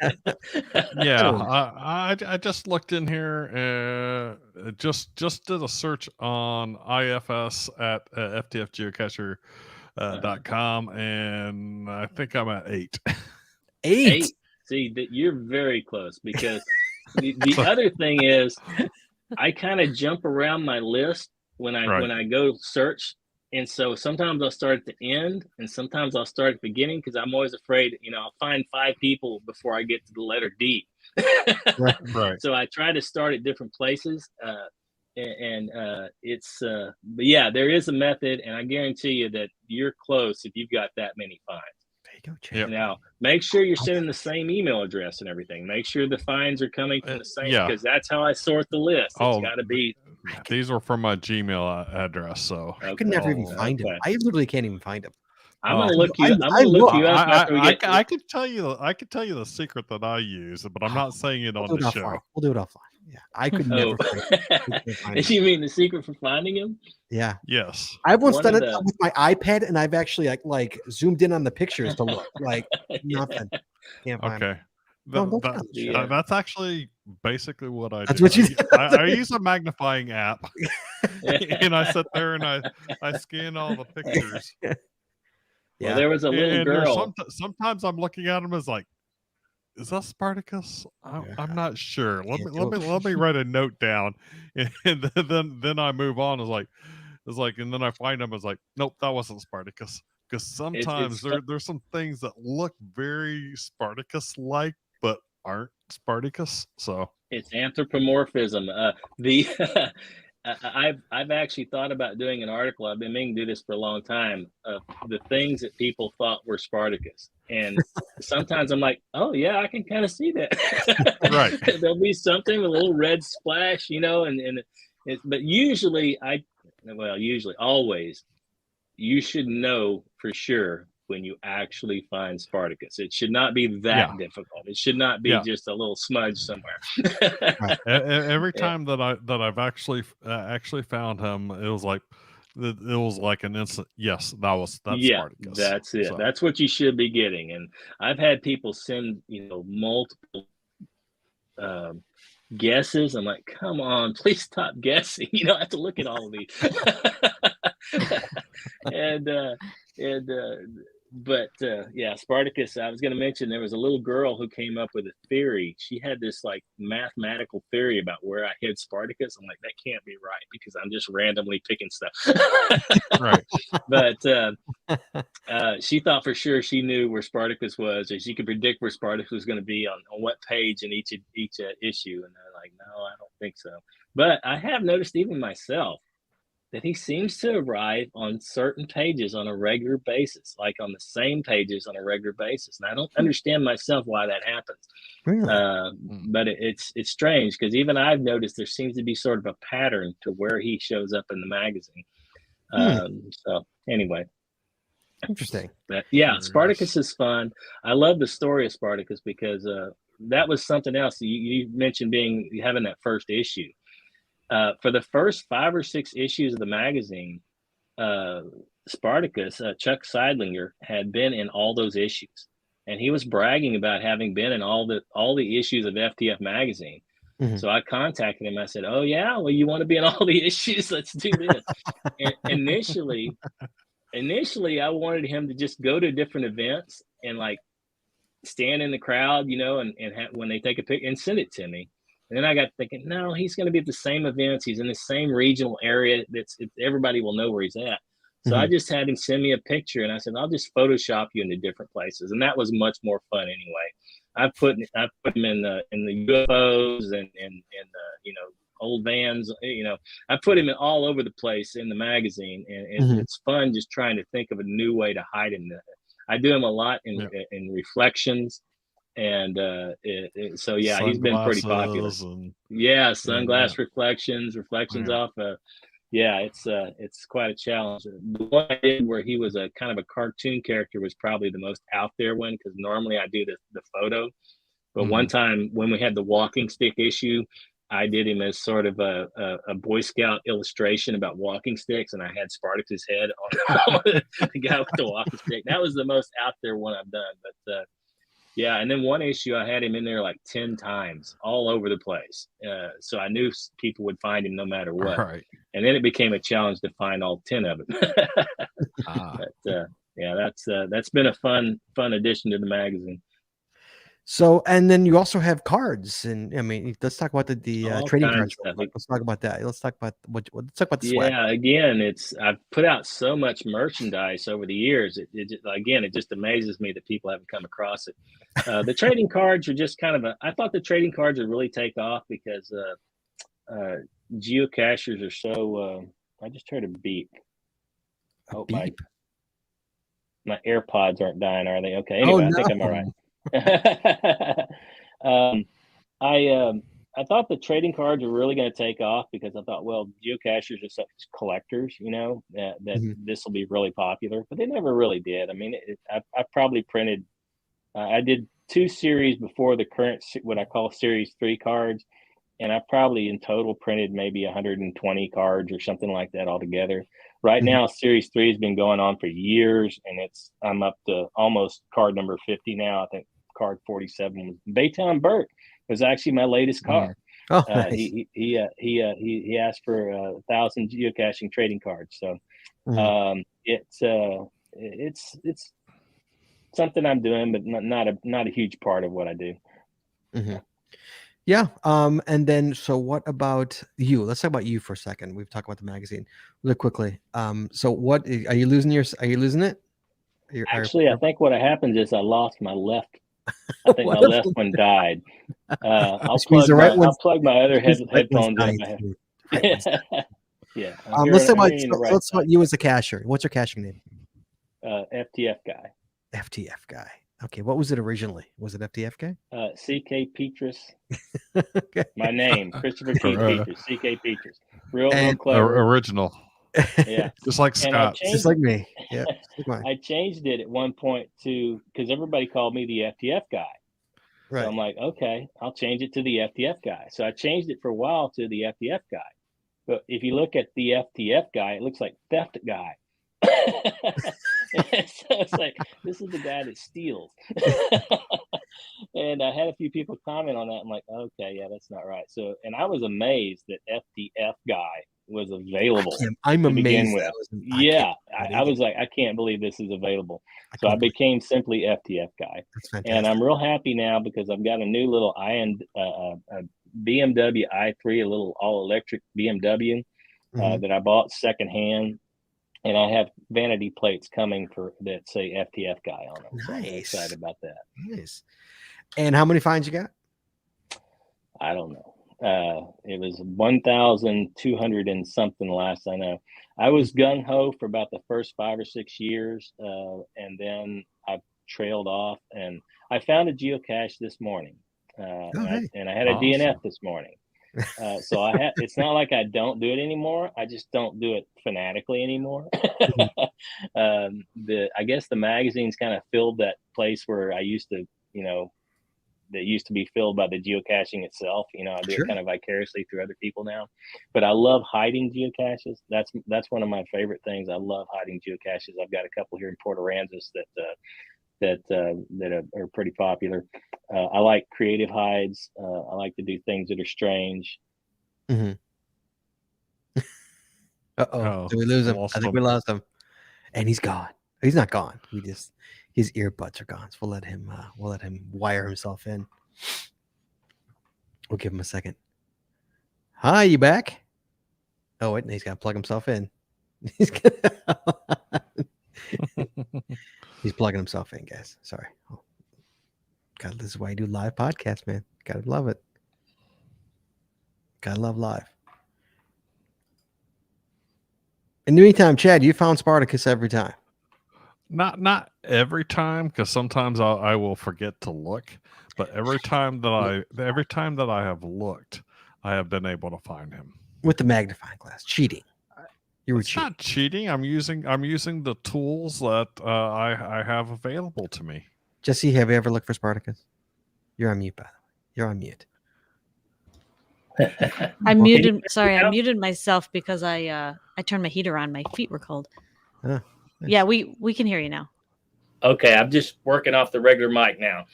Yeah, I just looked in here, just did a search on IFS at FTFGeocacher.com, and I think I'm at 8. 8. See, that you're very close, because the other thing is, I kind of jump around my list when I go search. And so sometimes I'll start at the end, and sometimes I'll start at the beginning, because I'm always afraid, I'll find 5 people before I get to the letter D. Right. So I try to start at different places. But yeah, there is a method, and I guarantee you that you're close if you've got that many finds. There you go, Chad. Yep. Now, make sure you're sending the same email address and everything. Make sure the finds are coming from the same, because that's how I sort the list. It's got to be. These are from my Gmail address, so I could never even find him. I literally can't even find him. I'm gonna look you. I'm gonna look you up after we get. I could tell you the secret that I use, but I'm not saying it on the show. We'll do it offline. Yeah, I could never find him. You mean the secret for finding him? Yeah. Yes. I've once done it with my iPad, and I've actually like zoomed in on the pictures to look. Like nothing. Can't find him. That's actually basically what I do. That's what you I use a magnifying app, and I sit there and I scan all the pictures. Yeah, well, there was a little girl. Sometimes I'm looking at them as like, is that Spartacus? I'm not sure. Let me write a note down, and then I move on. It's like, and then I find them as like, nope, that wasn't Spartacus. Because sometimes there's some things that look very Spartacus-like, but aren't Spartacus. So it's anthropomorphism. I've actually thought about doing an article. I've been meaning to do this for a long time, of the things that people thought were Spartacus. And sometimes I'm like, oh yeah, I can kind of see that. Right. There'll be something with a little red splash, but usually always, you should know for sure when you actually find Spartacus. It should not be that difficult. It should not be just a little smudge somewhere. Every time that I've actually found him, it was like an instant. Yes, that's Spartacus. That's it. So. That's what you should be getting. And I've had people send multiple guesses. I'm like, come on, please stop guessing. You don't have to look at all of these. But Spartacus, I was going to mention, there was a little girl who came up with a theory. She had this like mathematical theory about where I hid Spartacus. I'm like, that can't be right, because I'm just randomly picking stuff. Right. But she thought for sure she knew where Spartacus was, or she could predict where Spartacus was going to be on what page in each issue. And they're like, no, I don't think so. But I have noticed even myself that he seems to arrive on certain pages on a regular basis, like on the same pages on a regular basis. And I don't understand myself why that happens. Really? But it's strange, because even I've noticed there seems to be sort of a pattern to where he shows up in the magazine. So anyway. Interesting. But yeah, Spartacus is fun. I love the story of Spartacus, because that was something else. You mentioned having that first issue. For the first 5 or 6 issues of the magazine, Spartacus, Chuck Seidlinger, had been in all those issues, and he was bragging about having been in all the issues of FTF magazine. Mm-hmm. So I contacted him. I said, "Oh yeah, well, you want to be in all the issues? Let's do this." And initially, I wanted him to just go to different events and like stand in the crowd, and when they take a pic and send it to me. And then I got thinking, no, he's going to be at the same events. He's in the same regional area. Everybody will know where he's at. So I just had him send me a picture, and I said, I'll just Photoshop you into different places. And that was much more fun anyway. I put him in the UFOs and old vans. I put him in all over the place in the magazine, and it's fun just trying to think of a new way to hide him. I do him a lot in reflections. And so yeah, he's been pretty popular. Sunglass reflections off. It's quite a challenge. The one I did where he was a kind of a cartoon character was probably the most out there one, because normally I do the photo. But one time when we had the walking stick issue, I did him as sort of a Boy Scout illustration about walking sticks, and I had Spartacus' head on the guy with the walking stick. That was the most out there one I've done. But yeah, and then one issue I had him in there like 10 times, all over the place. So I knew people would find him no matter what. Right. And then it became a challenge to find all 10 of them. But yeah, that's been a fun addition to the magazine. So, and then you also have cards, and I mean, let's talk about the All trading kinds cards. of stuff. Let's talk about that. Let's talk about let's talk about the swag. Yeah, again, I've put out so much merchandise over the years. It just amazes me that people haven't come across it. The trading cards are just kind of I thought the trading cards would really take off because geocachers are so. I just heard a beep. A beep. My AirPods aren't dying, are they? Okay. Anyway, I think I'm all right. I thought the trading cards were really going to take off because I thought, well, geocachers are such collectors, that this will be really popular, but they never really did. I mean, I probably printed, I did 2 series before the current, what I call Series 3 cards, and I probably in total printed maybe 120 cards or something like that altogether. Right now, Series 3 has been going on for years, and I'm up to almost card number 50 now. I think card 47 was Baytown Burke was actually my latest card. Oh, nice. He asked for 1,000 geocaching trading cards. So it's something I'm doing, but not a huge part of what I do. Yeah. And then, so what about you? Let's talk about you for a second. We've talked about the magazine really quickly. So what are you losing it? Actually, I think what happens is I lost my left. I think my left one died. I'll plug my other headphones in. Yeah. Let's talk about you as a cacher. What's your caching name? FTF Guy. FTF Guy. Okay, what was it originally? Was it FTF Guy? C.K. Petrus. Okay. My name, Christopher K. Petrus. C.K. Petrus. Real clever. Original. Yeah. Just like Scott. Just like me. Yeah. I changed it at one point because everybody called me the FTF Guy. Right. So I'm like, okay, I'll change it to the FTF Guy. So I changed it for a while to the FTF Guy. But if you look at the FTF Guy, it looks like Theft Guy. So it's like, this is the guy that steals. And I had a few people comment on that. I'm like, okay, yeah, that's not right. So, and I was amazed that FTF Guy was available. I'm amazed. I was like, I can't believe this is available. So I became simply FTF Guy. That's fantastic. And I'm real happy now because I've got a new little BMW i3, a little all-electric BMW that I bought secondhand. And I have vanity plates coming that say FTF Guy on them. So I'm excited about that. Nice. And how many finds you got? I don't know. It was 1,200 and something last I know. I was gung-ho for about the first 5 or 6 years. And then I trailed off, and I found a geocache this morning. And I had a DNF this morning. So it's not like I don't do it anymore. I just don't do it fanatically anymore. I guess the magazine's kind of filled that place where I used to, that used to be filled by the geocaching itself. I do it kind of vicariously through other people now, but I love hiding geocaches. That's one of my favorite things. I love hiding geocaches. I've got a couple here in Port Aransas that are pretty popular. I like creative hides. I like to do things that are strange. Uh-oh. Did we lose him? I think we lost him. And he's gone. He's not gone. His earbuds are gone. So we'll let him wire himself in. We'll give him a second. Hi, you back? Oh, wait, he's got to plug himself in. He's plugging himself in, guys. Sorry. Oh. God, this is why I do live podcasts, man. Gotta love it. Gotta love live. In the meantime, Chad, you found Spartacus every time. Not every time, because sometimes I will forget to look. But every time that I have looked, I have been able to find him with the magnifying glass. Cheating. You were cheating. Not cheating. I'm using the tools that I have available to me. Jesse, have you ever looked for Spartacus? You're on mute, by the way. You're on mute. I muted. Sorry, I now? muted myself because I turned my heater on. My feet were cold. Nice. Yeah, we can hear you now. Okay, I'm just working off the regular mic now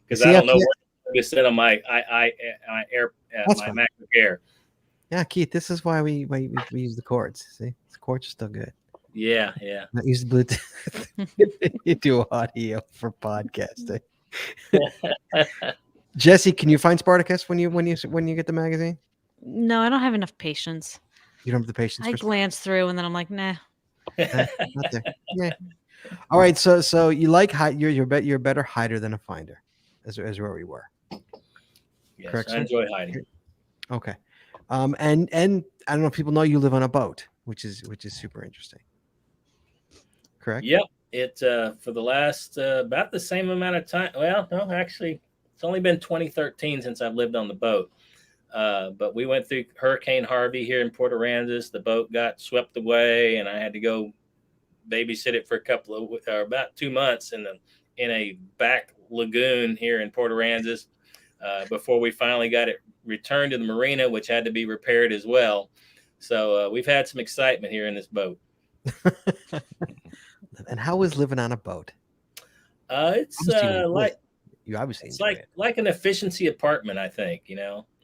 because See, I don't know FTF where to sit on my Air That's my fine. MacBook Air. Yeah, Keith, this is why we use the cords. See, the cords are still good. Yeah. Not use the Bluetooth. You do audio for podcasting. Jesse, can you find Spartacus when you get the magazine? No, I don't have enough patience. You don't have the patience I for glance through and then I'm like, nah. not there. Yeah. All right. So you like you're a better hider than a finder, as where we were. Yes, Correct, I sir? enjoy hiding. Okay. And I don't know if people know you live on a boat, which is super interesting. Correct. Yep. It for the last about the same amount of time. Well, no, actually, it's only been 2013 since I've lived on the boat. But we went through Hurricane Harvey here in Port Aransas. The boat got swept away, and I had to go babysit it for about 2 months in a back lagoon here in Port Aransas before we finally got it returned to the marina, which had to be repaired as well. So we've had some excitement here in this boat. And how is living on a boat? It's like you obviously it's enjoy it. like an efficiency apartment. I think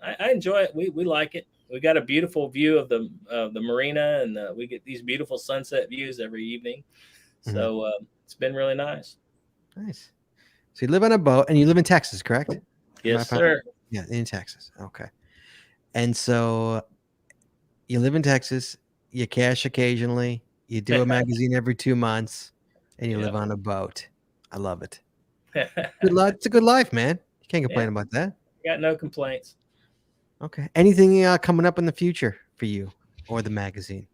I enjoy it. We like it. We got a beautiful view of the marina, and we get these beautiful sunset views every evening. So it's been really nice. Nice. So you live on a boat, and you live in Texas, correct? Yes, sir. Yeah, in Texas. Okay. And so you live in Texas. You cache occasionally. You do a magazine every 2 months, and you live on a boat. I love it. Good life. It's a good life, man. You can't complain about that. Got no complaints. Okay. Anything coming up in the future for you or the magazine?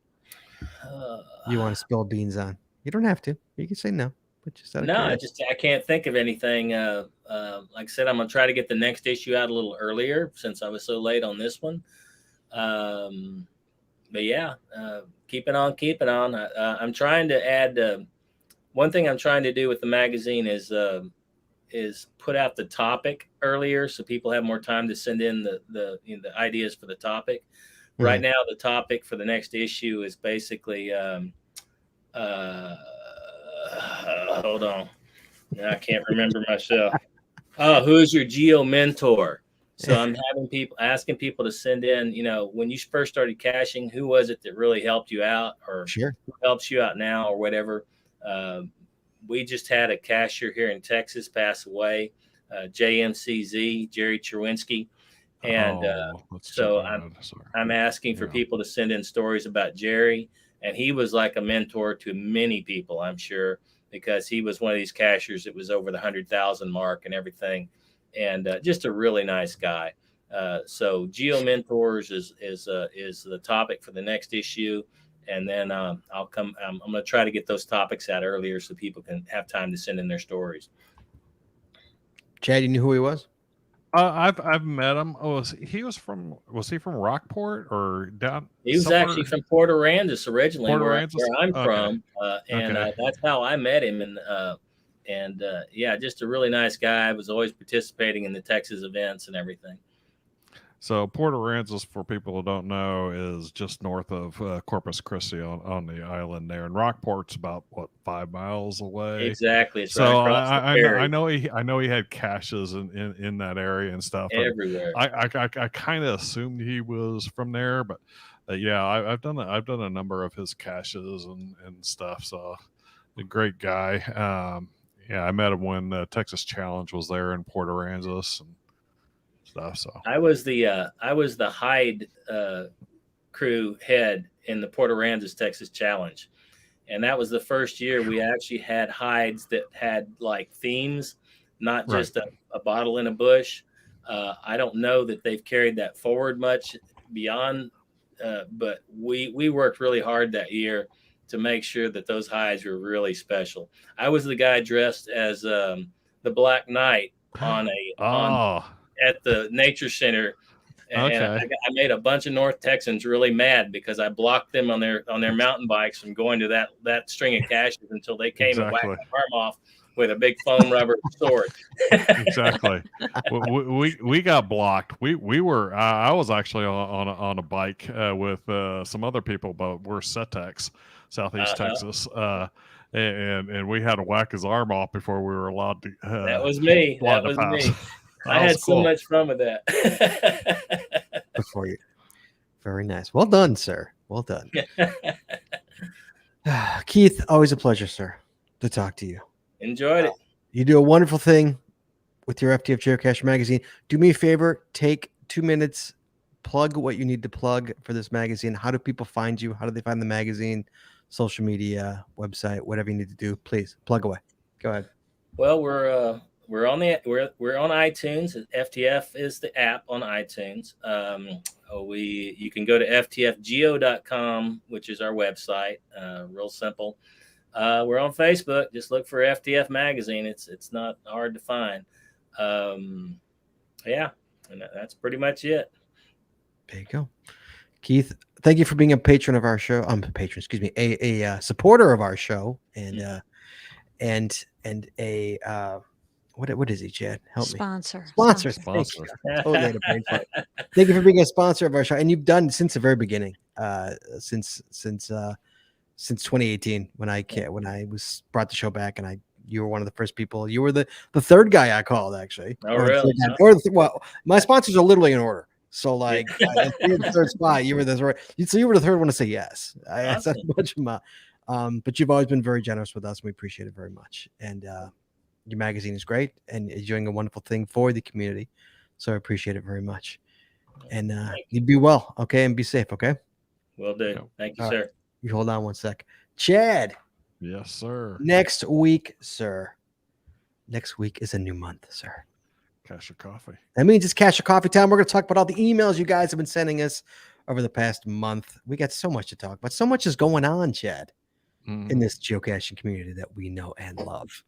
You want to spill beans on? You don't have to. You can say no, but just out of curiosity. I can't think of anything. Like I said, I'm gonna try to get the next issue out a little earlier since I was so late on this one. But yeah, keeping on. I'm trying to add. One thing I'm trying to do with the magazine is put out the topic earlier so people have more time to send in the ideas for the topic. Mm-hmm. Right now, the topic for the next issue is basically hold on. I can't remember myself. Oh, who's your geo mentor? So I'm asking people to send in, when you first started caching, who was it that really helped you out, or who helps you out now, or whatever. We just had a cacher here in Texas pass away, JMCZ, Jerry Cherwinski. And so I'm asking for people to send in stories about Jerry. And he was like a mentor to many people, I'm sure, because he was one of these cachers that was over the 100,000 mark and everything. And just a really nice guy. So Geo Mentors is the topic for the next issue. And then I'm going to try to get those topics out earlier so people can have time to send in their stories. Chad, you knew who he was? I've met him. Was he from Rockport or down? He was actually from Port Aransas originally, where I'm from, and that's how I met him. And yeah, just a really nice guy. Was always participating in the Texas events and everything. So Port Aransas, for people who don't know, is just north of Corpus Christi on the island there, and Rockport's about 5 miles away. Exactly. It's so right I know he had caches in that area and stuff everywhere. I kind of assumed he was from there, but yeah, I've done a number of his caches and stuff. So a great guy. Yeah, I met him when Texas Challenge was there in Port Aransas and stuff. So I was the hide crew head in the Port Aransas Texas Challenge, and that was the first year we actually had hides that had like themes, not just a bottle in a bush. I don't know that they've carried that forward much beyond, but we worked really hard that year to make sure that those hides were really special. I was the guy dressed as the Black Knight at the nature center, and I made a bunch of North Texans really mad because I blocked them on their mountain bikes from going to that string of caches until they came and whacked my arm off with a big foam rubber sword. Exactly. We got blocked. We were. I was actually on a bike with some other people, but we're Setex, Southeast Texas. And we had to whack his arm off before we were allowed to. That was me. That was pass. me. I That was had so cool. much fun with that. Before you. Very nice. Well done, sir. Well done. Keith, always a pleasure, sir, to talk to you. Enjoyed it. You do a wonderful thing with your FTF Geocacher magazine. Do me a favor, take 2 minutes, plug what you need to plug for this magazine. How do people find you? How do they find the magazine? Social media, website, whatever you need to do. Please plug away. Go ahead. Well, we're on iTunes. FTF is the app on iTunes. You can go to ftfgeo.com, which is our website. Real simple. We're on Facebook. Just look for FTF Magazine. It's not hard to find. Yeah, and that's pretty much it. There you go. Keith, thank you for being a patron of our show. A supporter of our show, and a what is he, Chad? Help me. Sponsor. Sponsor. Sponsor. Totally had a brain fart. Thank you for being a sponsor of our show, and you've done since the very beginning, since 2018 when I was brought the show back, and you were one of the first people. You were the third guy I called, actually. Oh, really? Well, my sponsors are literally in order. So, like, you're the third spot. You were the third. So you were the third one to say yes. I said a bunch of them, but you've always been very generous with us, and we appreciate it very much. And your magazine is great, and you're doing a wonderful thing for the community. So I appreciate it very much. And you be well, okay, and be safe, okay. Will do. Thank you, sir. You hold on one sec, Chad. Yes, sir. Next week, sir. Next week is a new month, sir. Cache Coffee. That means it's Cache Coffee time. We're going to talk about all the emails you guys have been sending us over the past month. We got so much to talk about. So much is going on, Chad, in this geocaching community that we know and love.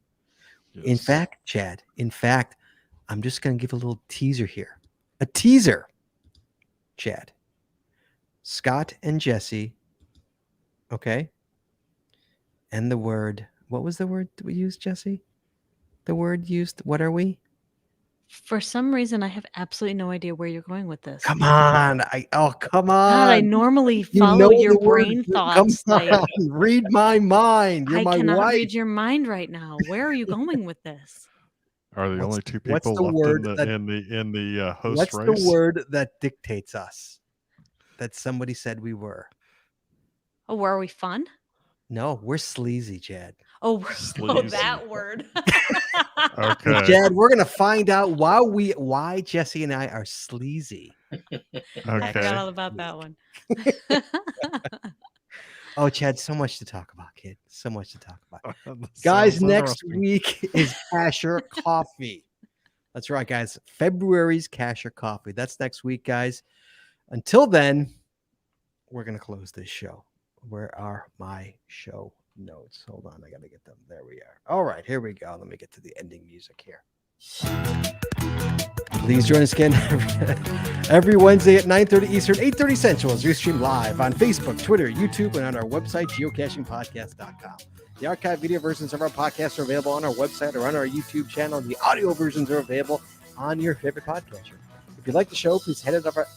Yes. In fact, Chad, I'm just going to give a little teaser here. A teaser, Chad. Scott and Jesse, okay? And the word, what was the word that we used, Jesse? The word used, what are we? For some reason, I have absolutely no idea where you're going with this. Come on. Come on. God, I normally follow your brain thoughts. Come on. Read my mind. You're my cannot wife. read your mind right now. Where are you going with this? Are the only two people left in the host what's race? What's the word that dictates us? That somebody said we were. Oh, were we fun? No, we're sleazy, Chad. Oh, that word. Okay, Chad, we're gonna find out why Jesse and I are sleazy. Okay. I forgot all about that one. Oh, Chad, so much to talk about, kid. So much to talk about. Guys, next week is Cacher Coffee. That's right, guys. February's Cacher Coffee. That's next week, guys. Until then, we're gonna close this show. Where are my show notes? Hold on, I gotta get them. There we are. All right, here we go. Let me get to the ending music here. Please join us again every Wednesday at 9:30 Eastern, 8:30 Central as we stream live on Facebook, Twitter, YouTube, and on our website, geocachingpodcast.com. The archived video versions of our podcast are available on our website or on our YouTube channel. The audio versions are available on your favorite podcatcher. If you like the show, please head over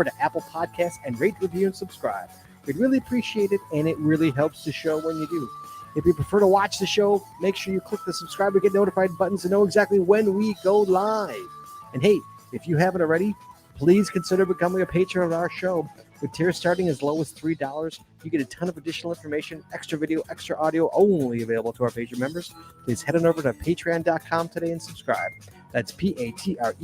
to Apple Podcasts and rate, review, and subscribe. We'd really appreciate it, and it really helps the show when you do. If you prefer to watch the show, make sure you click the subscribe to get notified buttons to know exactly when we go live. And hey, if you haven't already, please consider becoming a patron of our show. With tiers starting as low as $3, you get a ton of additional information, extra video, extra audio, only available to our patron members. Please head on over to patreon.com today and subscribe. That's patreon.com/The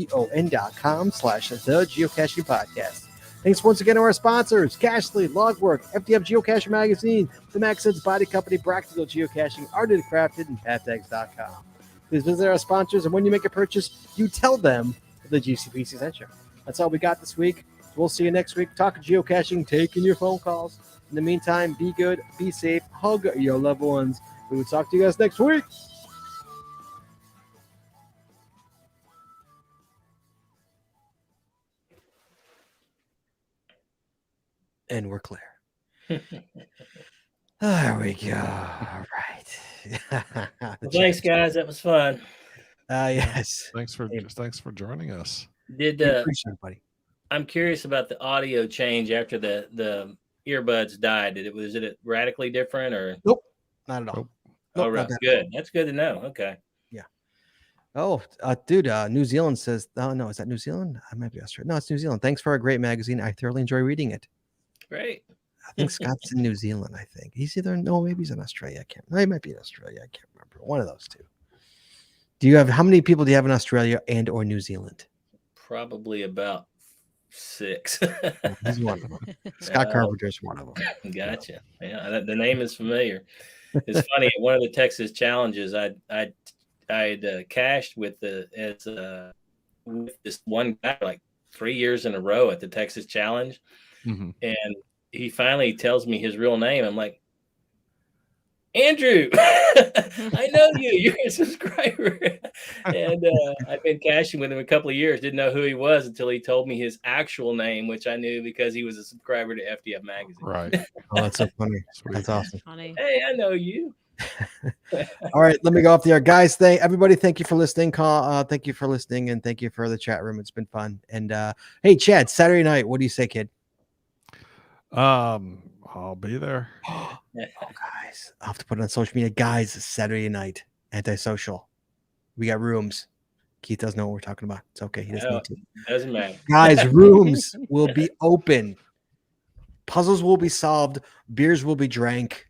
Geocaching Podcast. Thanks once again to our sponsors, Cachely, Logwork, FTF Geocacher Magazine, the Max Sense Body Company, Practical Geocaching, Arted Crafted, and PathTags.com. Please visit our sponsors, and when you make a purchase, you tell them the GCPC sent you. That's all we got this week. We'll see you next week. Talking geocaching, taking your phone calls. In the meantime, be good, be safe, hug your loved ones. We will talk to you guys next week. And we're clear. There we go. All right. Well, thanks, guys. That was fun. Yes. Thanks for joining us. Did We appreciate it, buddy. I'm curious about the audio change after the earbuds died. Was it radically different or? Nope, not at all. Nope. Oh, Nope, right. not that. Good. That's good to know. Okay. Oh, dude, New Zealand says, oh, no, is that New Zealand? I might be Australia. No, it's New Zealand. Thanks for a great magazine. I thoroughly enjoy reading it. Great. I think Scott's in New Zealand, I think. He's either, no, maybe he's in Australia. I can't, no, he might be in Australia. I can't remember. One of those two. How many people do you have in Australia and or New Zealand? Probably about 6. He's one of them. Scott Carpenter's one of them. Gotcha. Yeah, the name is familiar. It's funny. At one of the Texas challenges, I'd cached with this one guy like 3 years in a row at the Texas Challenge, and he finally tells me his real name. I'm like, Andrew, I know you. You're a subscriber. And I've been caching with him a couple of years. Didn't know who he was until he told me his actual name, which I knew because he was a subscriber to FTF Magazine. Right. Oh, that's so funny. Sweet. That's awesome. Funny. Hey, I know you. All right, let me go off the air, guys. Everybody, thank you for listening. Thank you for listening, and thank you for the chat room. It's been fun. And hey, Chad, Saturday night, what do you say, kid? I'll be there. Oh, guys, I'll have to put it on social media. Guys, Saturday night, antisocial. We got rooms. Keith doesn't know what we're talking about. It's okay. He doesn't need to. Doesn't matter. Guys, rooms will be open. Puzzles will be solved. Beers will be drank.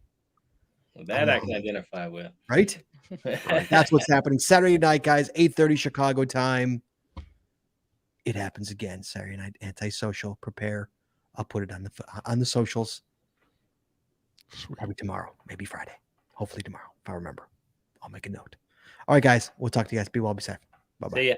That I can identify with. Right? That's what's happening Saturday night, guys. 8:30 Chicago time. It happens again. Saturday night, antisocial. Prepare. I'll put it on the socials. Sweet. Probably tomorrow, maybe Friday. Hopefully tomorrow, if I remember. I'll make a note. All right, guys. We'll talk to you guys. Be well, be safe. Bye-bye. See ya.